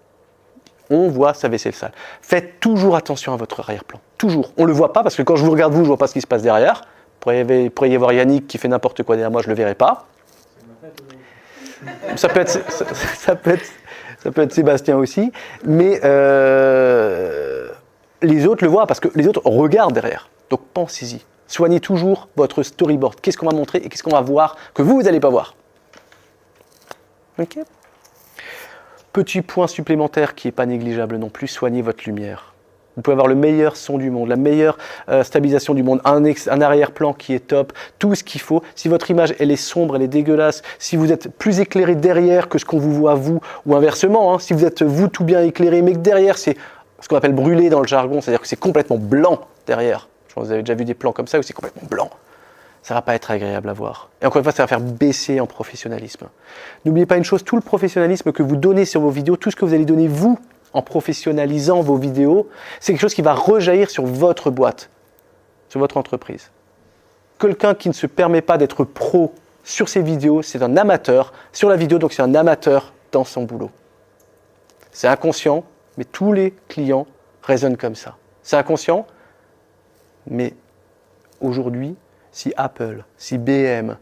On voit sa vaisselle sale. Faites toujours attention à votre arrière-plan. Toujours. On ne le voit pas, parce que quand je vous regarde, vous, je ne vois pas ce qui se passe derrière. Il pourrait y avoir Yannick qui fait n'importe quoi derrière moi, je ne le verrai pas. Ça peut être Sébastien aussi, mais les autres le voient, parce que les autres regardent derrière. Donc pensez-y. Soignez toujours votre storyboard. Qu'est-ce qu'on va montrer et qu'est-ce qu'on va voir que vous n'allez pas voir. Ok. Petit point supplémentaire qui n'est pas négligeable non plus, soignez votre lumière. Vous pouvez avoir le meilleur son du monde, la meilleure stabilisation du monde, un arrière-plan qui est top, tout ce qu'il faut. Si votre image elle est sombre, elle est dégueulasse, si vous êtes plus éclairé derrière que ce qu'on vous voit vous, ou inversement, si vous êtes vous tout bien éclairé, mais que derrière c'est ce qu'on appelle brûlé dans le jargon, c'est-à-dire que c'est complètement blanc derrière. Je pense que vous avez déjà vu des plans comme ça où c'est complètement blanc. Ça ne va pas être agréable à voir. Et encore une fois, ça va faire baisser en professionnalisme. N'oubliez pas une chose, tout le professionnalisme que vous donnez sur vos vidéos, tout ce que vous allez donner vous en professionnalisant vos vidéos, c'est quelque chose qui va rejaillir sur votre boîte, sur votre entreprise. Quelqu'un qui ne se permet pas d'être pro sur ses vidéos, c'est un amateur sur la vidéo, donc c'est un amateur dans son boulot. C'est inconscient, mais tous les clients raisonnent comme ça. C'est inconscient, mais aujourd'hui, si Apple, si BM,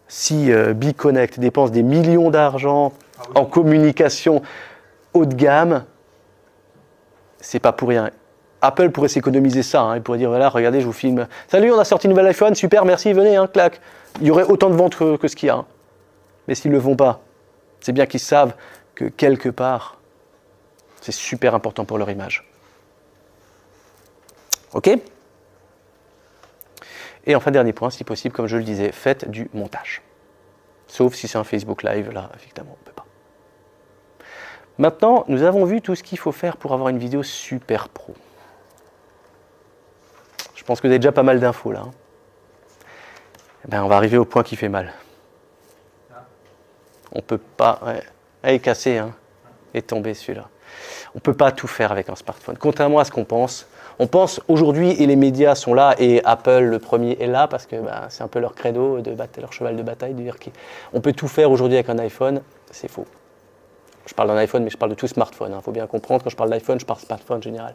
si BeConnect dépensent des millions d'argent en communication haut de gamme, c'est pas pour rien. Apple pourrait s'économiser ça. Il pourrait dire, voilà, regardez, je vous filme. Salut, on a sorti une nouvelle iPhone, super, merci, venez, clac. Il y aurait autant de ventes que ce qu'il y a. Mais s'ils ne le font pas, c'est bien qu'ils savent que quelque part, c'est super important pour leur image. OK ? Et enfin, dernier point, si possible, comme je le disais, faites du montage. Sauf si c'est un Facebook Live, là, évidemment, on ne peut pas. Maintenant, nous avons vu tout ce qu'il faut faire pour avoir une vidéo super pro. Je pense que vous avez déjà pas mal d'infos, là. On va arriver au point qui fait mal. On ne peut pas... Ouais, il est cassé, il est tombé, celui-là. On ne peut pas tout faire avec un smartphone. Contrairement à ce qu'on pense. On pense aujourd'hui, et les médias sont là, et Apple, le premier, est là, parce que c'est un peu leur credo, leur cheval de bataille, de dire qu'on peut tout faire aujourd'hui avec un iPhone. C'est faux. Je parle d'un iPhone, mais je parle de tout smartphone. Il faut bien comprendre, quand je parle d'iPhone, je parle de smartphone en général.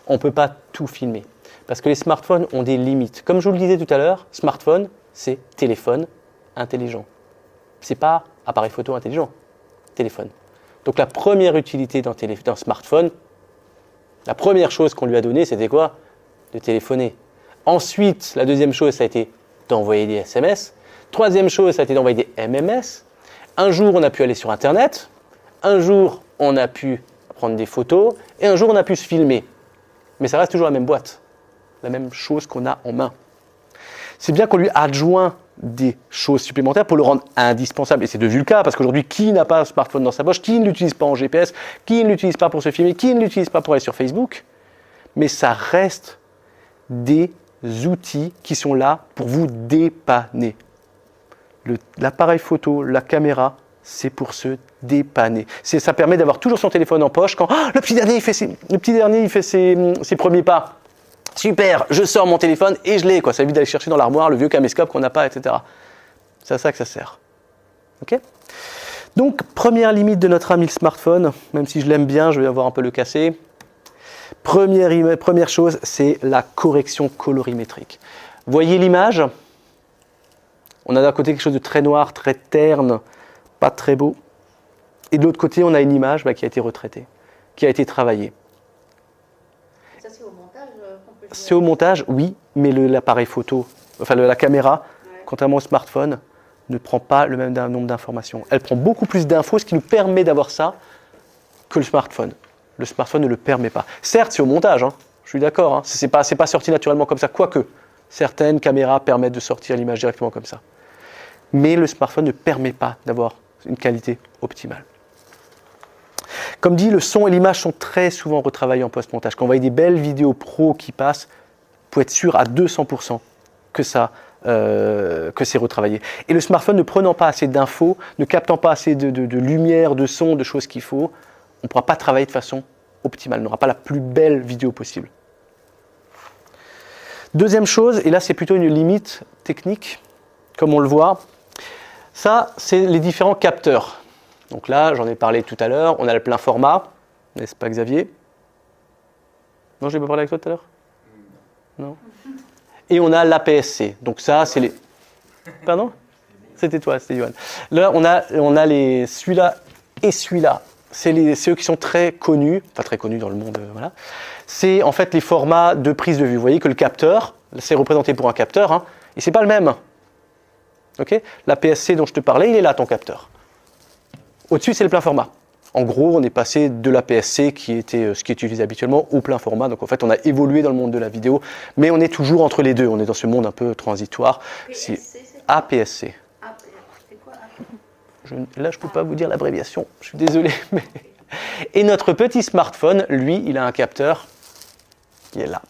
On ne peut pas tout filmer, parce que les smartphones ont des limites. Comme je vous le disais tout à l'heure, smartphone, c'est téléphone intelligent. Ce n'est pas appareil photo intelligent, téléphone. Donc la première utilité d'un smartphone, la première chose qu'on lui a donnée, c'était quoi? De téléphoner. Ensuite, la deuxième chose, ça a été d'envoyer des SMS. Troisième chose, ça a été d'envoyer des MMS. Un jour, on a pu aller sur Internet. Un jour, on a pu prendre des photos. Et un jour, on a pu se filmer. Mais ça reste toujours la même boîte. La même chose qu'on a en main. C'est bien qu'on lui adjoint des choses supplémentaires pour le rendre indispensable. Et c'est devenu le cas, parce qu'aujourd'hui, qui n'a pas un smartphone dans sa poche? Qui ne l'utilise pas en GPS? Qui ne l'utilise pas pour se filmer? Qui ne l'utilise pas pour aller sur Facebook? Mais ça reste des outils qui sont là pour vous dépanner. L'appareil photo, la caméra, c'est pour se dépanner. Ça permet d'avoir toujours son téléphone en poche quand le petit dernier il fait ses premiers pas. Super, je sors mon téléphone et je l'ai. Ça évite d'aller chercher dans l'armoire le vieux caméscope qu'on n'a pas, etc. C'est à ça que ça sert. Ok ? Donc, première limite de notre ami le smartphone, même si je l'aime bien, je vais avoir un peu le casser. Première chose, c'est la correction colorimétrique. Voyez l'image. On a d'un côté quelque chose de très noir, très terne, pas très beau. Et de l'autre côté, on a une image qui a été retraitée, qui a été travaillée. Ça, c'est au montage qu'on peut jouer. C'est au montage, oui, mais l'appareil photo, la caméra, contrairement au smartphone, ne prend pas le même nombre d'informations. Elle prend beaucoup plus d'infos, ce qui nous permet d'avoir ça, que le smartphone. Le smartphone ne le permet pas. Certes, c'est au montage, hein, je suis d'accord, hein, c'est pas sorti naturellement comme ça, quoique certaines caméras permettent de sortir l'image directement comme ça. Mais le smartphone ne permet pas d'avoir une qualité optimale. Comme dit, le son et l'image sont très souvent retravaillés en post-montage. Quand vous voyez des belles vidéos pro qui passent, vous pouvez être sûr à 200% que c'est retravaillé. Et le smartphone ne prenant pas assez d'infos, ne captant pas assez de lumière, de son, de choses qu'il faut, on ne pourra pas travailler de façon optimale, on n'aura pas la plus belle vidéo possible. Deuxième chose, et là c'est plutôt une limite technique, comme on le voit, ça c'est les différents capteurs. Donc là, j'en ai parlé tout à l'heure, on a le plein format, n'est-ce pas Xavier? Non, je n'ai pas parlé avec toi tout à l'heure? Non. Et on a l'APS-C. Donc ça, c'est les... Pardon? C'était toi, c'était Johan. Là, on a celui-là et celui-là. C'est eux qui sont très connus, enfin très connus dans le monde, voilà. C'est en fait les formats de prise de vue. Vous voyez que le capteur, c'est représenté pour un capteur, hein, et c'est pas le même. Okay, l'APS-C dont je te parlais, il est là, ton capteur. Au-dessus, c'est le plein format. En gros, on est passé de l'APS-C, qui était ce qui est utilisé habituellement, au plein format. Donc en fait, on a évolué dans le monde de la vidéo, mais on est toujours entre les deux. On est dans ce monde un peu transitoire. APS-C, APS-C. C'est quoi Là, je ne peux pas vous dire l'abréviation, je suis désolé. Mais... Et notre petit smartphone, lui, il a un capteur qui est là.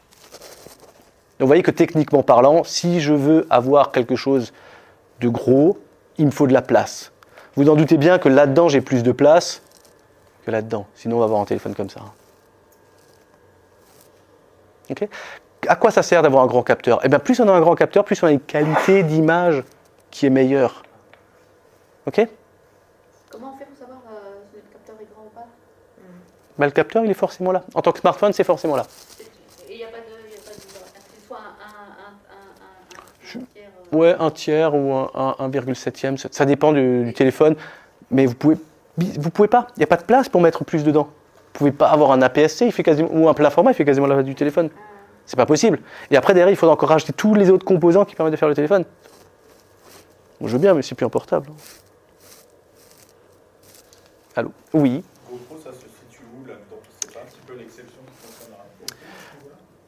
Donc vous voyez que techniquement parlant, si je veux avoir quelque chose de gros, il me faut de la place. Vous en doutez bien que là-dedans, j'ai plus de place que là-dedans. Sinon, on va avoir un téléphone comme ça. Okay. À quoi ça sert d'avoir un grand capteur? Eh bien, plus on a un grand capteur, plus on a une qualité d'image qui est meilleure. Ok? Comment on fait pour savoir si le capteur est grand ou pas? Le capteur, il est forcément là. En tant que smartphone, c'est forcément là. Et il n'y a pas de... C'est soit un tiers... Ouais, un tiers ou un 1,7e. Ça dépend du téléphone. Mais vous pouvez pas. Il n'y a pas de place pour mettre plus dedans. Vous pouvez pas avoir un APS-C ou un plein format, il fait quasiment la taille du téléphone. C'est pas possible. Et après, derrière, il faudra encore rajouter tous les autres composants qui permettent de faire le téléphone. Bon, je veux bien, mais c'est plus un portable. Allô? Oui. GoPro, ça se situe où là-dedans? C'est pas un petit peu l'exception qui fonctionnera.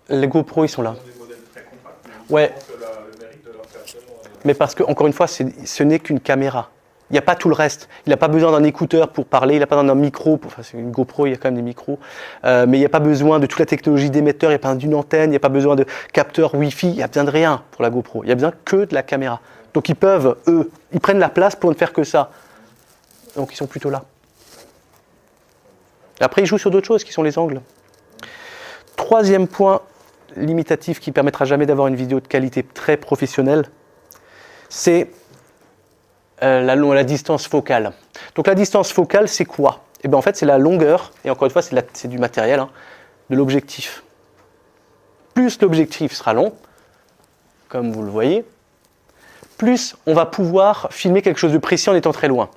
Les GoPro, ils sont là. Ce sont des modèles très compacts. Ouais. Le mérite de leur capteur. Mais parce que, encore une fois, ce n'est qu'une caméra. Il n'y a pas tout le reste. Il n'a pas besoin d'un écouteur pour parler, il n'a pas besoin d'un micro. Enfin, c'est une GoPro, il y a quand même des micros. Mais il n'y a pas besoin de toute la technologie d'émetteur, il n'y a pas besoin d'une antenne, il n'y a pas besoin de capteur Wi-Fi, il n'y a besoin de rien pour la GoPro. Il n'y a besoin que de la caméra. Donc ils peuvent, eux, ils prennent la place pour ne faire que ça. Donc ils sont plutôt là. Et après, ils jouent sur d'autres choses qui sont les angles. Troisième point limitatif qui ne permettra jamais d'avoir une vidéo de qualité très professionnelle, c'est la distance focale. Donc la distance focale, c'est quoi? Eh bien, en fait, c'est la longueur, et encore une fois, c'est du matériel, hein, de l'objectif. Plus l'objectif sera long, comme vous le voyez, plus on va pouvoir filmer quelque chose de précis en étant très loin.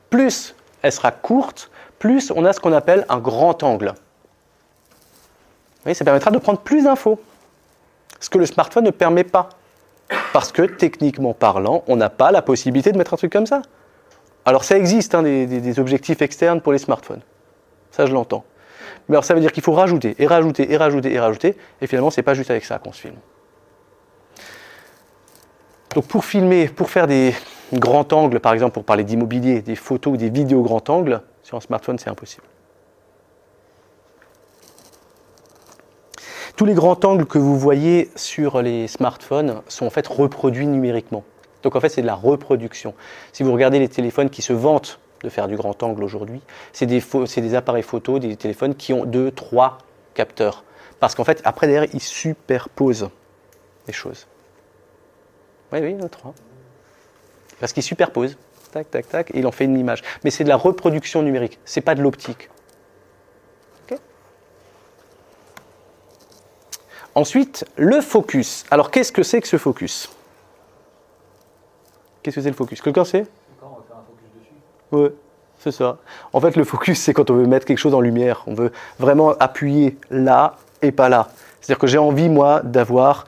Plus elle sera courte, plus on a ce qu'on appelle un grand angle. Vous voyez, ça permettra de prendre plus d'infos, ce que le smartphone ne permet pas. Parce que, techniquement parlant, on n'a pas la possibilité de mettre un truc comme ça. Alors ça existe, hein, des objectifs externes pour les smartphones. Ça, je l'entends. Mais alors ça veut dire qu'il faut rajouter, et rajouter, et rajouter, et rajouter, et finalement, c'est pas juste avec ça qu'on se filme. Donc pour filmer, pour faire des grands angles, par exemple, pour parler d'immobilier, des photos ou des vidéos grand angle, sur un smartphone, c'est impossible. Tous les grands angles que vous voyez sur les smartphones sont en fait reproduits numériquement. Donc en fait, c'est de la reproduction. Si vous regardez les téléphones qui se vantent de faire du grand angle aujourd'hui, c'est des appareils photo, des téléphones qui ont 2, 3 capteurs. Parce qu'en fait, après, derrière, ils superposent les choses. Oui, il y en a 3. Parce qu'ils superposent, tac, tac, tac, et il en fait une image. Mais c'est de la reproduction numérique, c'est pas de l'optique. Ensuite, le focus. Alors, qu'est-ce que c'est que ce focus? Qu'est-ce que c'est le focus? Quelqu'un sait? Quand on va faire un focus dessus. Oui, c'est ça. En fait, le focus, c'est quand on veut mettre quelque chose en lumière. On veut vraiment appuyer là et pas là. C'est-à-dire que j'ai envie, moi, d'avoir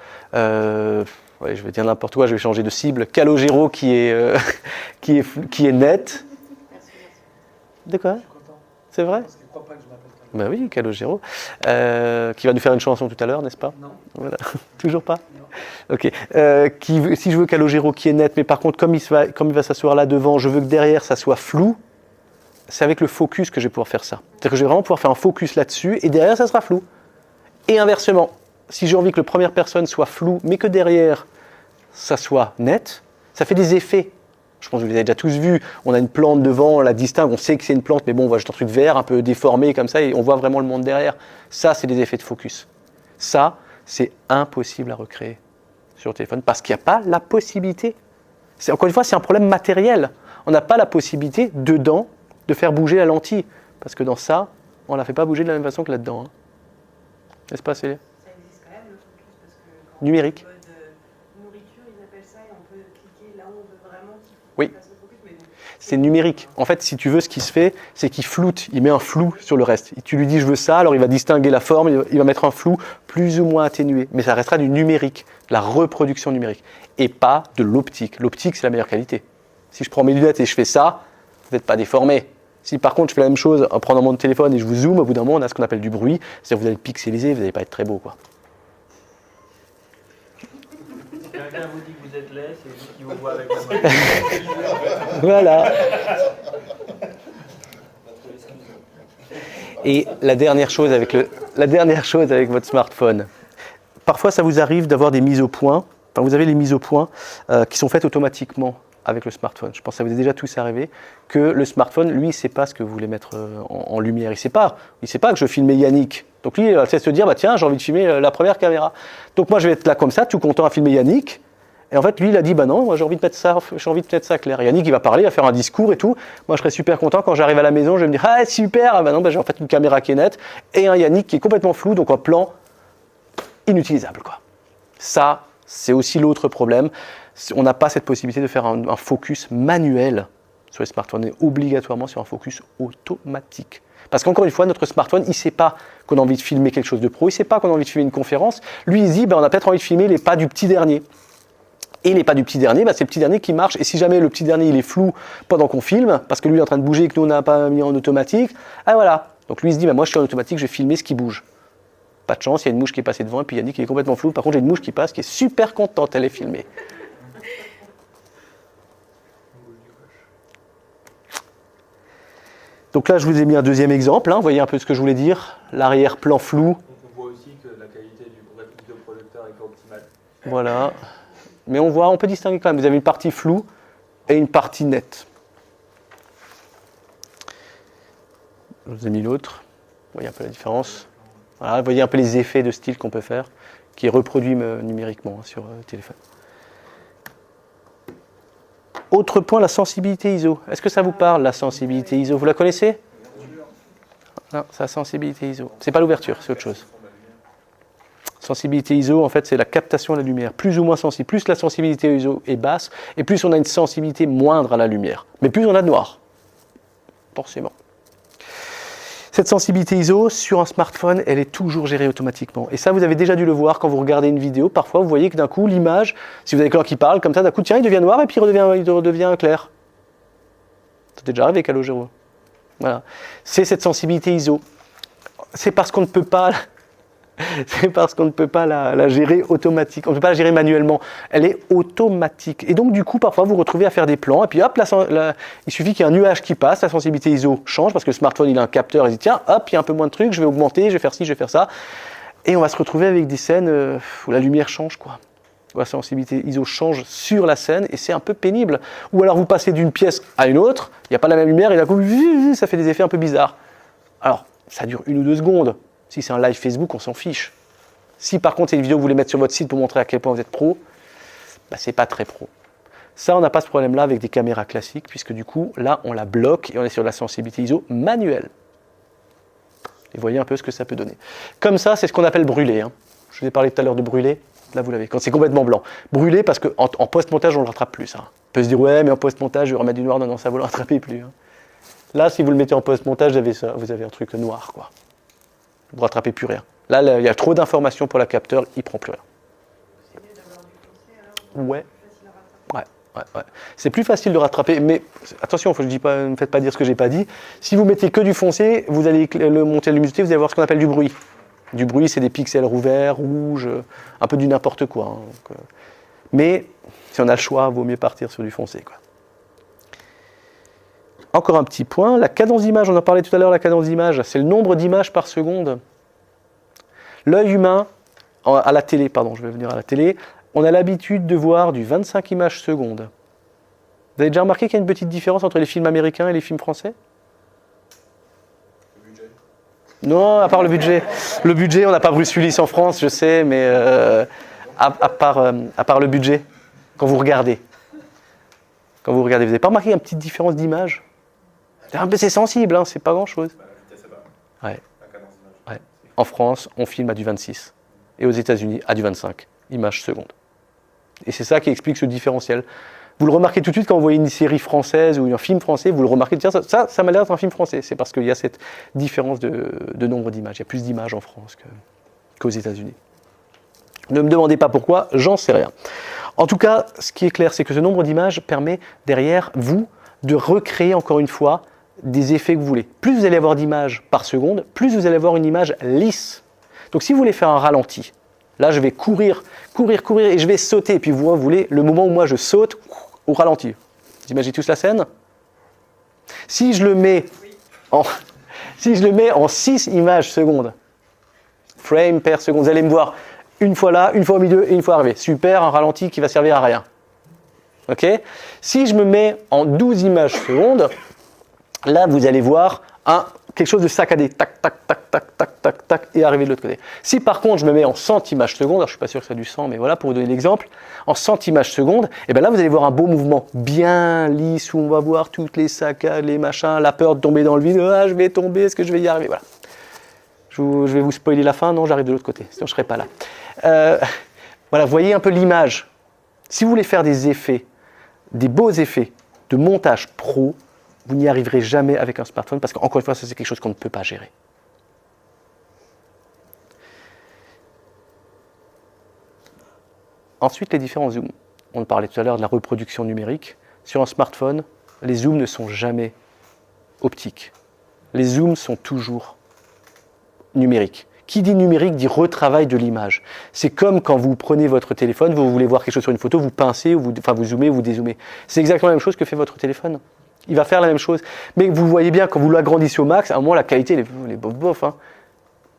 ouais, je vais dire n'importe quoi, je vais changer de cible, Calogero qui est net. Merci. De quoi? Je suis content. C'est vrai? Parce qu'il ne croit pas que je m'appelle Calogero. Ben oui, Calogero, qui va nous faire une chanson tout à l'heure, n'est-ce pas? Non. Voilà. Toujours pas? Non. Ok. Si je veux Calogero qui est net, mais par contre, comme il va s'asseoir là devant, je veux que derrière ça soit flou, c'est avec le focus que je vais pouvoir faire ça. C'est-à-dire que je vais vraiment pouvoir faire un focus là-dessus et derrière ça sera flou. Et inversement, si j'ai envie que la première personne soit floue, mais que derrière ça soit net, ça fait des effets. Je pense que vous les avez déjà tous vus. On a une plante devant, on la distingue, on sait que c'est une plante, mais bon, on voit juste un truc vert, un peu déformé comme ça, et on voit vraiment le monde derrière. Ça, c'est des effets de focus. Ça, c'est impossible à recréer sur le téléphone parce qu'il n'y a pas la possibilité. Encore une fois, c'est un problème matériel. On n'a pas la possibilité, dedans, de faire bouger la lentille. Parce que dans ça, on ne la fait pas bouger de la même façon que là-dedans. Hein. N'est-ce pas, Célia? Ça existe quand même le focus parce que quand Numérique. on est en mode nourriture, ils appellent ça, et on peut cliquer là où on veut vraiment qu'il Oui. fasse le focus. Mais bon, C'est numérique. En fait, si tu veux, ce qui se fait, c'est qu'il floute, il met un flou sur le reste. Et tu lui dis je veux ça, alors il va distinguer la forme, il va mettre un flou plus ou moins atténué. Mais ça restera du numérique, de la reproduction numérique, et pas de l'optique. L'optique, c'est la meilleure qualité. Si je prends mes lunettes et je fais ça, vous n'êtes pas déformé. Si par contre je fais la même chose en prenant mon téléphone et je vous zoome, au bout d'un moment, on a ce qu'on appelle du bruit, c'est-à-dire que vous allez pixeliser, vous n'allez pas être très beau, quoi. Si quelqu'un vous dit que vous êtes laid, c'est vous qui vous voit avec la main. Voilà. Et la dernière chose avec votre smartphone, parfois ça vous arrive d'avoir des mises au point, enfin vous avez les mises au point qui sont faites automatiquement avec le smartphone. Je pense que ça vous est déjà tous arrivé, que le smartphone, lui, il ne sait pas ce que vous voulez mettre en lumière. Il ne sait pas que je filmais Yannick. Donc lui, il va se dire, bah, tiens, j'ai envie de filmer la première caméra. Donc moi, je vais être là comme ça, tout content à filmer Yannick. Et en fait, lui, il a dit, bah non, moi j'ai envie de mettre ça clair. Yannick, il va parler, il va faire un discours et tout. Moi, je serai super content quand j'arrive à la maison, je vais me dire, ah super, ah, bah non, bah, j'ai en fait une caméra qui est nette et un Yannick qui est complètement flou, donc un plan inutilisable, quoi. Ça, c'est aussi l'autre problème. On n'a pas cette possibilité de faire un focus manuel sur les smartphones. On est obligatoirement sur un focus automatique. Parce qu'encore une fois, notre smartphone, il ne sait pas qu'on a envie de filmer quelque chose de pro, il ne sait pas qu'on a envie de filmer une conférence. Lui, il se dit, on a peut-être envie de filmer les pas du petit dernier. Et les pas du petit dernier, c'est le petit dernier qui marche. Et si jamais le petit dernier, il est flou pendant qu'on filme, parce que lui, il est en train de bouger et que nous, on n'a pas mis en automatique, ah voilà. Donc lui, il se dit, moi, je suis en automatique, je vais filmer ce qui bouge. Pas de chance, il y a une mouche qui est passée devant, et puis Yannick, il est complètement flou. Par contre, j'ai une mouche qui passe, qui est super contente, elle est filmée. Donc là, je vous ai mis un deuxième exemple. Vous voyez un peu ce que je voulais dire. L'arrière-plan flou. On voit aussi que la qualité du vidéoprojecteur n'est pas optimale. Voilà. Mais on peut distinguer quand même. Vous avez une partie floue et une partie nette. Je vous ai mis l'autre. Vous voyez un peu la différence. Voilà, vous voyez un peu les effets de style qu'on peut faire, qui est reproduit numériquement sur téléphone. Autre point, la sensibilité ISO. Est-ce que ça vous parle, la sensibilité ISO? Vous la connaissez? Non, c'est la sensibilité ISO. C'est pas l'ouverture, c'est autre chose. Sensibilité ISO, en fait, c'est la captation de la lumière. Plus ou moins sensible. Plus la sensibilité ISO est basse, et plus on a une sensibilité moindre à la lumière. Mais plus on a de noir. Forcément. Cette sensibilité ISO, sur un smartphone, elle est toujours gérée automatiquement. Et ça, vous avez déjà dû le voir quand vous regardez une vidéo. Parfois, vous voyez que d'un coup, l'image, si vous avez quelqu'un qui parle, comme ça, d'un coup, tiens, il devient noir et puis il redevient clair. Ça t'est déjà arrivé, Calogero? Voilà. C'est cette sensibilité ISO. C'est parce qu'on ne peut pas... la gérer automatique. On ne peut pas la gérer manuellement. Elle est automatique. Et donc, du coup, parfois, vous vous retrouvez à faire des plans. Et puis, hop, il suffit qu'il y ait un nuage qui passe. La sensibilité ISO change parce que le smartphone, il a un capteur. Il dit, tiens, hop, il y a un peu moins de trucs. Je vais augmenter, je vais faire ci, je vais faire ça. Et on va se retrouver avec des scènes où la lumière change, quoi. Où la sensibilité ISO change sur la scène. Et c'est un peu pénible. Ou alors, vous passez d'une pièce à une autre. Il n'y a pas la même lumière. Et d'un coup, ça fait des effets un peu bizarres. Alors, ça dure 1 ou 2 secondes. Si c'est un live Facebook, on s'en fiche. Si par contre c'est une vidéo que vous voulez mettre sur votre site pour montrer à quel point vous êtes pro, c'est pas très pro. Ça, on n'a pas ce problème-là avec des caméras classiques, puisque du coup, là, on la bloque et on est sur la sensibilité ISO manuelle. Et voyez un peu ce que ça peut donner. Comme ça, c'est ce qu'on appelle brûler. Je vous ai parlé tout à l'heure de brûler. Là, vous l'avez, quand c'est complètement blanc. Brûler, parce qu'en post-montage, on ne le rattrape plus. On peut se dire, ouais, mais en post-montage, je vais remettre du noir. Non, ça, vous ne le rattrapez plus. Là, si vous le mettez en post-montage, vous avez un truc noir, quoi. Vous ne rattrapez plus rien. Là, il y a trop d'informations pour le capteur, il ne prend plus rien. c'est mieux d'avoir du foncé alors. Ouais. Ouais. C'est plus facile de rattraper, mais attention, ne me faites pas dire ce que j'ai pas dit. Si vous mettez que du foncé, vous allez le monter la luminosité, vous allez voir ce qu'on appelle du bruit. Du bruit, c'est des pixels verts, rouges, un peu du n'importe quoi. Hein. Donc, mais si on a le choix, il vaut mieux partir sur du foncé, quoi. Encore un petit point, la cadence d'image, on en parlait tout à l'heure, la cadence d'image, c'est le nombre d'images par seconde. L'œil humain, à la télé, je vais venir à la télé, on a l'habitude de voir du 25 images secondes. Vous avez déjà remarqué qu'il y a une petite différence entre les films américains et les films français ? Le budget. Non, à part le budget. Le budget, on n'a pas Bruce Willis en France, je sais, mais à part le budget, quand vous regardez, vous n'avez pas remarqué qu'il y a une petite différence d'image ? C'est sensible, hein, c'est pas grand-chose. La vitesse, c'est pas. Ouais. La cadence d'image. Ouais. En France, on filme à du 26. Et aux États-Unis, à du 25 images secondes. Et c'est ça qui explique ce différentiel. Vous le remarquez tout de suite quand vous voyez une série française ou un film français, vous le remarquez, tiens, ça m'a l'air d'être un film français. C'est parce qu'il y a cette différence de nombre d'images. Il y a plus d'images en France qu'aux États-Unis. Ne me demandez pas pourquoi, j'en sais rien. En tout cas, ce qui est clair, c'est que ce nombre d'images permet derrière vous de recréer encore une fois des effets que vous voulez. Plus vous allez avoir d'images par seconde, plus vous allez avoir une image lisse. Donc si vous voulez faire un ralenti, là je vais courir et je vais sauter. Et puis vous voulez le moment où moi je saute au ralenti. Vous imaginez tous la scène ? Si je le mets en 6 images secondes, frame per seconde, vous allez me voir une fois là, une fois au milieu et une fois arrivé. Super, un ralenti qui va servir à rien. Ok ? Si je me mets en 12 images secondes, là vous allez voir quelque chose de saccadé, tac, tac, tac, tac, tac, tac, tac, et arriver de l'autre côté. Si par contre je me mets en 100 images secondes, alors je ne suis pas sûr que c'est du 100, mais voilà, pour vous donner l'exemple, en 100 images secondes, et bien là vous allez voir un beau mouvement bien lisse, où on va voir toutes les saccades, les machins, la peur de tomber dans le vide, je vais tomber, est-ce que je vais y arriver ? Voilà. Je vais vous spoiler la fin, non, j'arrive de l'autre côté, sinon je ne serai pas là. Voilà, voyez un peu l'image. Si vous voulez faire des effets, des beaux effets de montage pro, vous n'y arriverez jamais avec un smartphone parce qu'encore une fois, ça c'est quelque chose qu'on ne peut pas gérer. Ensuite, les différents zooms. On parlait tout à l'heure de la reproduction numérique. Sur un smartphone, les zooms ne sont jamais optiques. Les zooms sont toujours numériques. Qui dit numérique dit retravail de l'image. C'est comme quand vous prenez votre téléphone, vous voulez voir quelque chose sur une photo, vous pincez, vous zoomez, vous dézoomez. C'est exactement la même chose que fait votre téléphone. Il va faire la même chose. Mais vous voyez bien, quand vous l'agrandissez au max, à un moment, la qualité, elle est bof. Hein.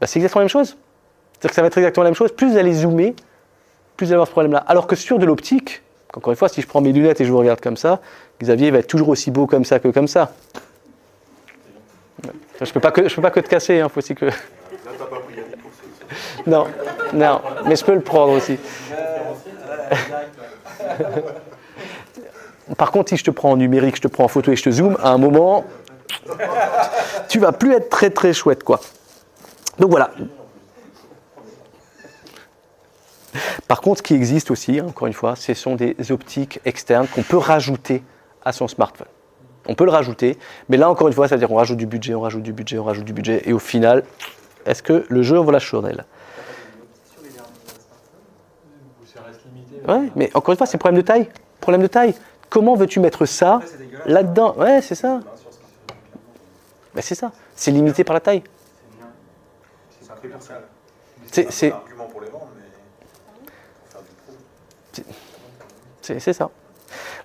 Ben, c'est exactement la même chose. C'est-à-dire que ça va être exactement la même chose. Plus vous allez zoomer, plus vous allez avoir ce problème-là. Alors que sur de l'optique, encore une fois, si je prends mes lunettes et je vous regarde comme ça, Xavier va être toujours aussi beau comme ça que comme ça. Je ne peux pas que te casser, hein, faut aussi que... Non, mais je peux le prendre aussi. Par contre, si je te prends en numérique, je te prends en photo et je te zoome, à un moment, tu vas plus être très très chouette, quoi. Donc voilà. Par contre, ce qui existe aussi, encore une fois, ce sont des optiques externes qu'on peut rajouter à son smartphone. On peut le rajouter, mais là, encore une fois, ça veut dire qu'on rajoute du budget, et au final, est-ce que le jeu en vaut la chandelle ? Ouais, mais encore une fois, c'est problème de taille. Comment veux-tu mettre ça là-dedans ? Ouais, c'est ça. Ben, c'est ça. C'est limité par la taille. C'est un argument pour les vendre, mais pour faire du pro. C'est ça.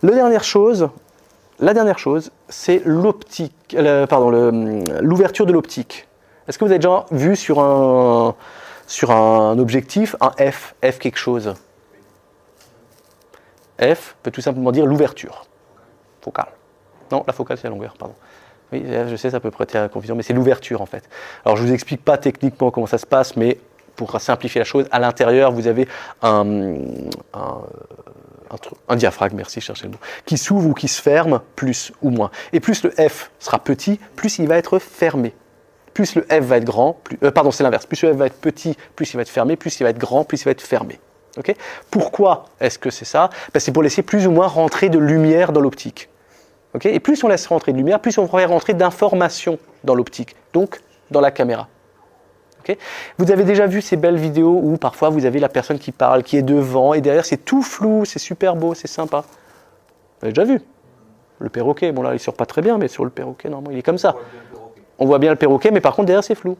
La dernière chose, c'est l'optique, l'ouverture de l'optique. Est-ce que vous avez déjà vu sur un objectif un F quelque chose ? F peut tout simplement dire l'ouverture focale. Non, la focale c'est la longueur, pardon. Oui, je sais, ça peut prêter à confusion, mais c'est l'ouverture en fait. Alors je ne vous explique pas techniquement comment ça se passe, mais pour simplifier la chose, à l'intérieur vous avez un diaphragme, merci, cherchez le mot, qui s'ouvre ou qui se ferme, plus ou moins. Et plus le F sera petit, plus il va être fermé. Plus le F va être grand, c'est l'inverse. Plus le F va être petit, plus il va être fermé, plus il va être grand, plus il va être fermé. Okay ? Pourquoi est-ce que c'est ça ? C'est pour laisser plus ou moins rentrer de lumière dans l'optique. Okay ? Et plus on laisse rentrer de lumière, plus on va rentrer d'informations dans l'optique, donc dans la caméra. Okay, vous avez déjà vu ces belles vidéos où parfois vous avez la personne qui parle, qui est devant, et derrière c'est tout flou, c'est super beau, c'est sympa. Vous avez déjà vu le perroquet, bon là il sort pas très bien, mais sur le perroquet, normalement il est comme ça. On voit bien le perroquet, mais par contre derrière c'est flou.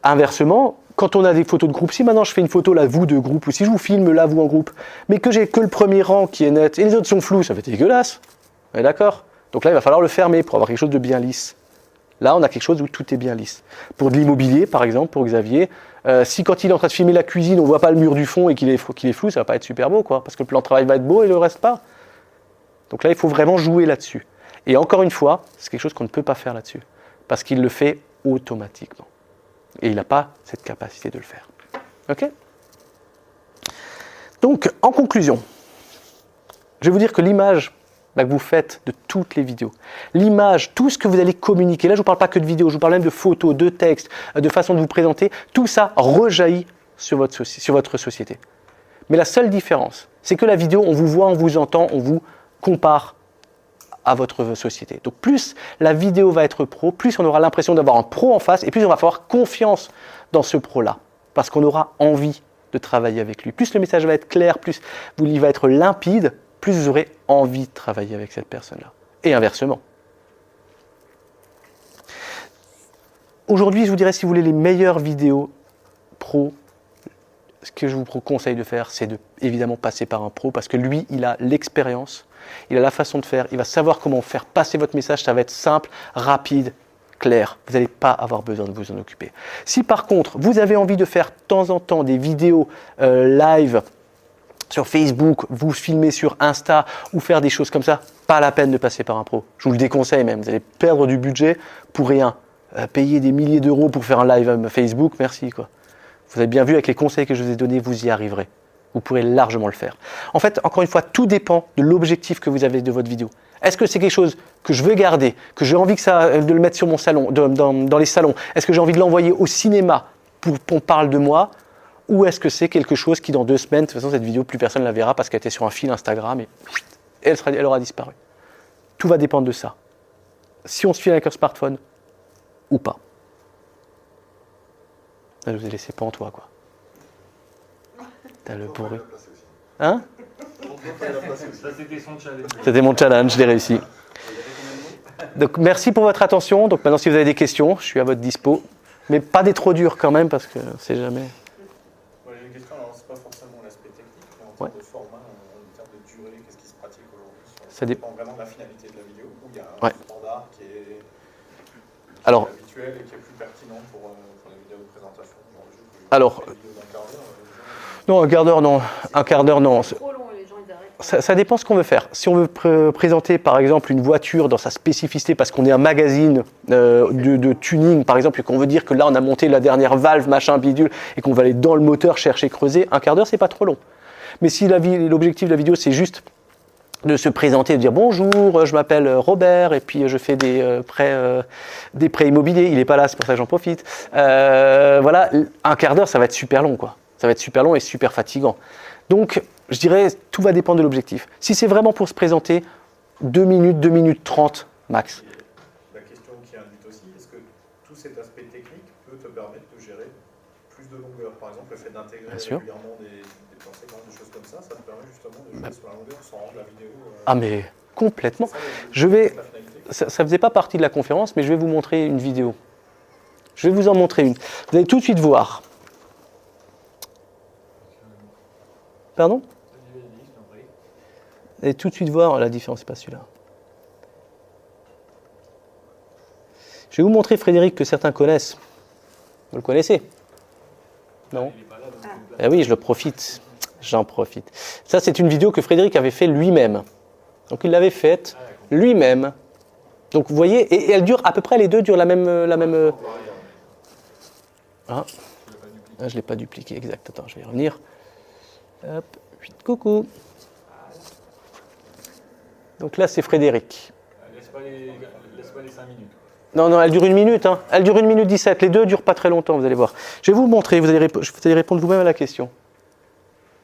Inversement, quand on a des photos de groupe, si maintenant je fais une photo là, vous de groupe, ou si je vous filme là, vous en groupe, mais que j'ai que le premier rang qui est net, et les autres sont flous, ça fait dégueulasse. On est d'accord? Donc là il va falloir le fermer pour avoir quelque chose de bien lisse. Là, on a quelque chose où tout est bien lisse. Pour de l'immobilier, par exemple, pour Xavier, si quand il est en train de filmer la cuisine, on ne voit pas le mur du fond et qu'il est flou, ça ne va pas être super beau, quoi, parce que le plan de travail va être beau et le reste pas. Donc là, il faut vraiment jouer là-dessus. Et encore une fois, c'est quelque chose qu'on ne peut pas faire là-dessus, parce qu'il le fait automatiquement. Et il n'a pas cette capacité de le faire. OK? Donc, en conclusion, je vais vous dire que l'image que vous faites de toutes les vidéos. L'image, tout ce que vous allez communiquer, là je ne vous parle pas que de vidéos, je vous parle même de photos, de textes, de façon de vous présenter, tout ça rejaillit sur votre société. Mais la seule différence, c'est que la vidéo, on vous voit, on vous entend, on vous compare à votre société. Donc plus la vidéo va être pro, plus on aura l'impression d'avoir un pro en face, et plus on va avoir confiance dans ce pro-là, parce qu'on aura envie de travailler avec lui. Plus le message va être clair, plus il va être limpide, plus vous aurez envie de travailler avec cette personne-là. Et inversement. Aujourd'hui, je vous dirais, si vous voulez les meilleures vidéos pro, ce que je vous conseille de faire, c'est de évidemment passer par un pro, parce que lui, il a l'expérience, il a la façon de faire, il va savoir comment faire passer votre message, ça va être simple, rapide, clair. Vous n'allez pas avoir besoin de vous en occuper. Si par contre, vous avez envie de faire de temps en temps des vidéos live, sur Facebook, vous filmer sur Insta ou faire des choses comme ça, pas la peine de passer par un pro. Je vous le déconseille même, vous allez perdre du budget pour rien. Payer des milliers d'euros pour faire un live Facebook, merci quoi. Vous avez bien vu avec les conseils que je vous ai donnés, vous y arriverez. Vous pourrez largement le faire. En fait, encore une fois, tout dépend de l'objectif que vous avez de votre vidéo. Est-ce que c'est quelque chose que je veux garder, que j'ai envie de le mettre sur mon salon, dans les salons? Est-ce que j'ai envie de l'envoyer au cinéma pour qu'on parle de moi? Ou est-ce que c'est quelque chose qui, dans 2 semaines, de toute façon, cette vidéo, plus personne ne la verra parce qu'elle était sur un fil Instagram et elle aura disparu. Tout va dépendre de ça. Si on se file avec un smartphone ou pas. Là, je vous ai laissé pas en toi, quoi. T'as le bourré. Hein? Ça, c'était son challenge. C'était mon challenge, je l'ai réussi. Donc, merci pour votre attention. Donc, maintenant, si vous avez des questions, je suis à votre dispo. Mais pas des trop durs quand même, parce que c'est jamais... J'ai une question, alors c'est pas forcément l'aspect technique, mais en termes de format, en termes de durée, qu'est-ce qui se pratique aujourd'hui? Ça dépend vraiment de la finalité de la vidéo, ou il y a un standard qui est habituel et qui est plus pertinent pour la vidéo de présentation? Alors, non, un quart d'heure, non. Un quart d'heure, non. Trop long, les gens, ils arrêtent. Ça dépend ce qu'on veut faire. Si on veut présenter, par exemple, une voiture dans sa spécificité, parce qu'on est un magazine de tuning, par exemple, et qu'on veut dire que là, on a monté la dernière valve, machin, bidule, et qu'on va aller dans le moteur chercher, creuser, un quart d'heure, c'est pas trop long. Mais si l'objectif de la vidéo, c'est juste de se présenter, de dire bonjour, je m'appelle Robert, et puis je fais des prêts immobiliers, il n'est pas là, c'est pour ça que j'en profite. Voilà, un quart d'heure, ça va être super long, quoi. Ça va être super long et super fatigant. Donc, je dirais, tout va dépendre de l'objectif. Si c'est vraiment pour se présenter, 2 minutes, 2 minutes 30 max. La question qui invite aussi, est-ce que tout cet aspect technique peut te permettre de gérer plus de longueur? Par exemple, le fait d'intégrer régulièrement des plans séquences, des choses comme ça te permet justement de jouer sur la longueur sans rendre la vidéo... Ah mais complètement. Ça ne faisait pas partie de la conférence, mais je vais vous montrer une vidéo. Je vais vous en montrer une. Vous allez tout de suite voir. Pardon? Vous allez tout de suite voir la différence, c'est pas celui-là. Je vais vous montrer Frédéric que certains connaissent. Vous le connaissez? Non? Eh oui, je le profite. J'en profite. Ça, c'est une vidéo que Frédéric avait fait lui-même. Donc, il l'avait faite lui-même. Donc, vous voyez, et elle dure, à peu près, les deux durent la même... Ah, je ne l'ai pas dupliqué, exact. Attends, je vais y revenir. Hop, coucou. Donc là, c'est Frédéric. Laisse pas les 5 minutes. Non, elle dure 1 minute. Hein. Elle dure 1 minute 17. Les deux ne durent pas très longtemps, vous allez voir. Je vais vous montrer, vous allez répondre vous-même à la question.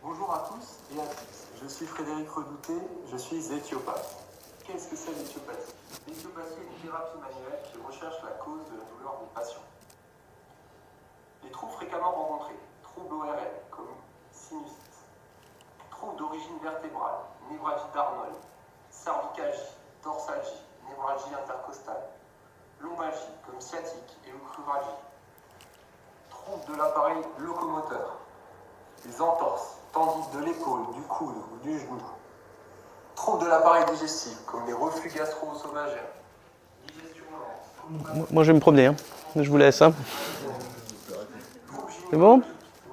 Bonjour à tous et à toutes. Je suis Frédéric Redouté, je suis éthiopathe. Qu'est-ce que c'est l'éthiopathie? L'éthiopathie est une thérapie manuelle qui recherche la cause de la douleur des patients. fréquemment rencontrés. Troubles ORL, comme sinusite. Troubles d'origine vertébrale, névralgie d'Arnold, cervicalgie, dorsalgie, névralgie intercostale. Lombalgie, comme sciatique et occluvalgie. Troubles de l'appareil locomoteur. Les entorses, tendinites de l'épaule, du coude ou du genou. Troubles de l'appareil digestif, comme les reflux gastro-œsophagiens. Digestion lente. Moi, je vais me promener. Hein. Je vous laisse. Hein. C'est bon? Vous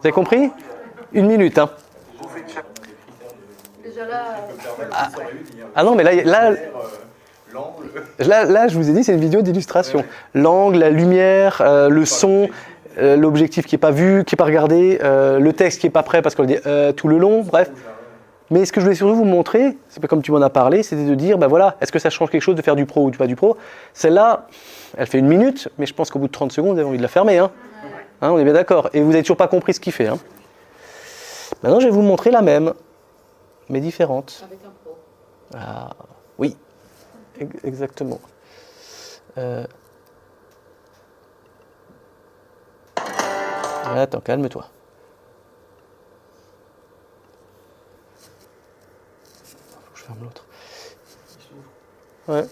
avez compris? 1 minute. Hein. Déjà là. Ah non, mais là, je vous ai dit, c'est une vidéo d'illustration. L'angle, la lumière, le son, l'objectif qui n'est pas vu, qui n'est pas regardé, le texte qui n'est pas prêt parce qu'on le dit tout le long, bref. Mais ce que je voulais surtout vous montrer, c'est pas comme tu m'en as parlé, c'était de dire, ben voilà, est-ce que ça change quelque chose de faire du pro ou pas du pro? Celle-là, elle fait 1 minute, mais je pense qu'au bout de 30 secondes, vous avez envie de la fermer. Hein. Hein, on est bien d'accord. Et vous n'avez toujours pas compris ce qu'il fait. Hein. Maintenant, je vais vous montrer la même, mais différente. Avec un pro. Ah, oui, exactement. Attends, calme-toi. Faut que je ferme l'autre. Ouais.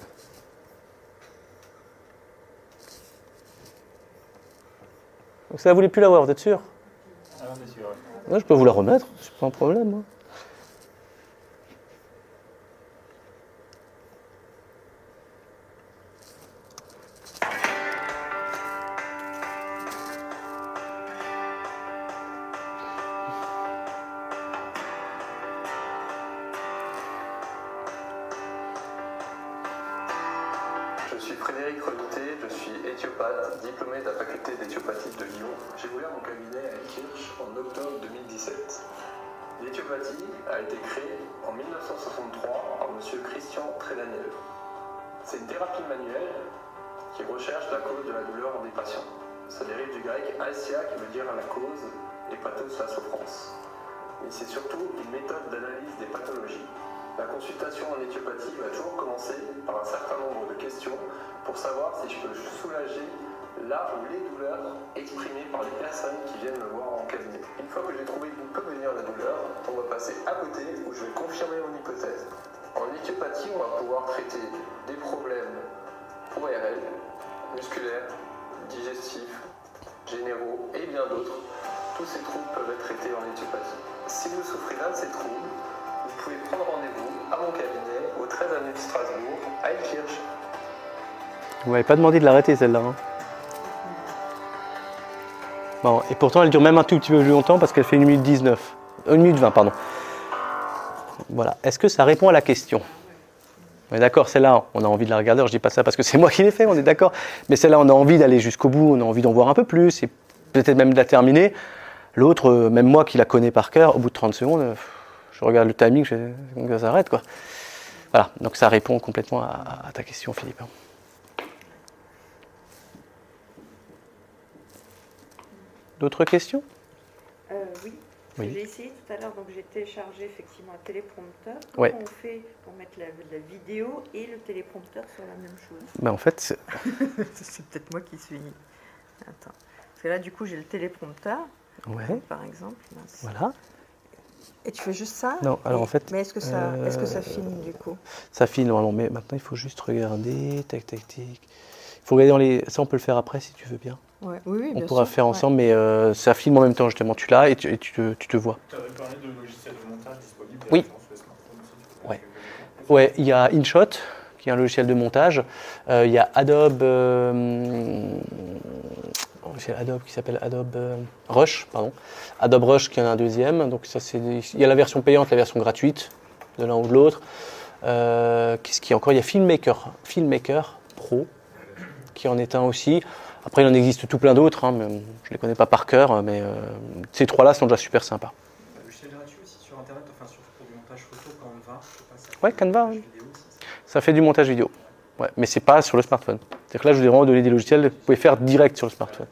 Donc ça, vous voulez plus l'avoir, vous êtes sûr? Ah, on est sûr. Ouais, je peux vous la remettre, c'est pas un problème. Hein. Je suis Frédéric Redouté, je suis éthiopathe, diplômé de la faculté d'éthiopathie de Lyon. J'ai ouvert mon cabinet à Kirch en octobre 2017. L'éthiopathie a été créée en 1963 par M. Christian Trédaniel. C'est une thérapie manuelle qui recherche la cause de la douleur des patients. Ça dérive du grec aïsia qui veut dire la cause et pathos la souffrance. Mais c'est surtout une méthode d'analyse des pathologies. La consultation en éthiopathie va toujours commencer par un certain nombre de questions pour savoir si je peux soulager là où les douleurs exprimées par les personnes qui viennent me voir en cabinet. Une fois que j'ai trouvé d'où peut venir la douleur, on va passer à côté où je vais confirmer mon hypothèse. En éthiopathie, on va pouvoir traiter des problèmes ORL, musculaires, digestifs, généraux et bien d'autres. Tous ces troubles peuvent être traités en éthiopathie. Si vous souffrez d'un de ces troubles, vous pouvez prendre rendez-vous à mon cabinet au 13 avenue de Strasbourg, à Kirch. Vous m'avez pas demandé de l'arrêter celle-là. Hein. Bon, et pourtant elle dure même un tout petit peu plus longtemps parce qu'elle fait 1 minute 19. 1 minute 20, pardon. Voilà. Est-ce que ça répond à la question? On est d'accord, celle-là, on a envie de la regarder. Alors, je dis pas ça parce que c'est moi qui l'ai fait, on est d'accord. Mais celle-là, on a envie d'aller jusqu'au bout, on a envie d'en voir un peu plus et peut-être même de la terminer. L'autre, même moi qui la connais par cœur, au bout de 30 secondes, je regarde le timing, ça s'arrête, quoi. Voilà, donc ça répond complètement à ta question, Philippe. D'autres questions? Oui. Oui. J'ai essayé tout à l'heure, donc j'ai téléchargé effectivement un téléprompteur. Ouais. Comment on fait pour mettre la vidéo et le téléprompteur sur la même chose? Ben, en fait, c'est peut-être moi qui suis... Attends. Parce que là, du coup, j'ai le téléprompteur, ouais. par exemple. Mince. Voilà. Et tu fais juste ça? Non, alors en fait... Mais est-ce que ça filme, du coup? Ça filme, normalement, mais maintenant, il faut juste regarder, tac, tac, tac. Il faut regarder dans les... Ça, on peut le faire après, si tu veux bien. Ouais. Oui, bien on pourra sûr. faire ensemble, mais ça filme en même temps, justement. Tu l'as et tu te vois. Tu avais parlé de logiciels de montage disponibles Oui. sur les smartphones aussi. Ouais. Ouais, il y a InShot, qui est un logiciel de montage. Il y a Adobe... c'est Adobe qui s'appelle Adobe Rush, pardon. Adobe Rush qui en a un deuxième. Donc ça, il y a la version payante, la version gratuite, de l'un ou de l'autre. Qu'est-ce qu'il y a encore? Il y a Filmmaker Pro, qui en est un aussi. Après, il en existe tout plein d'autres, hein, mais je ne les connais pas par cœur, mais ces trois-là sont déjà super sympas. Le logiciel gratuit aussi sur Internet, enfin pour du montage photo, Canva, je sais pas, ça Ouais, Canva, montage oui. vidéo aussi, Ça fait du montage vidéo, ouais, mais c'est pas sur le smartphone. C'est-à-dire que là, je vous ai vraiment donné des logiciels que vous pouvez faire direct sur le smartphone.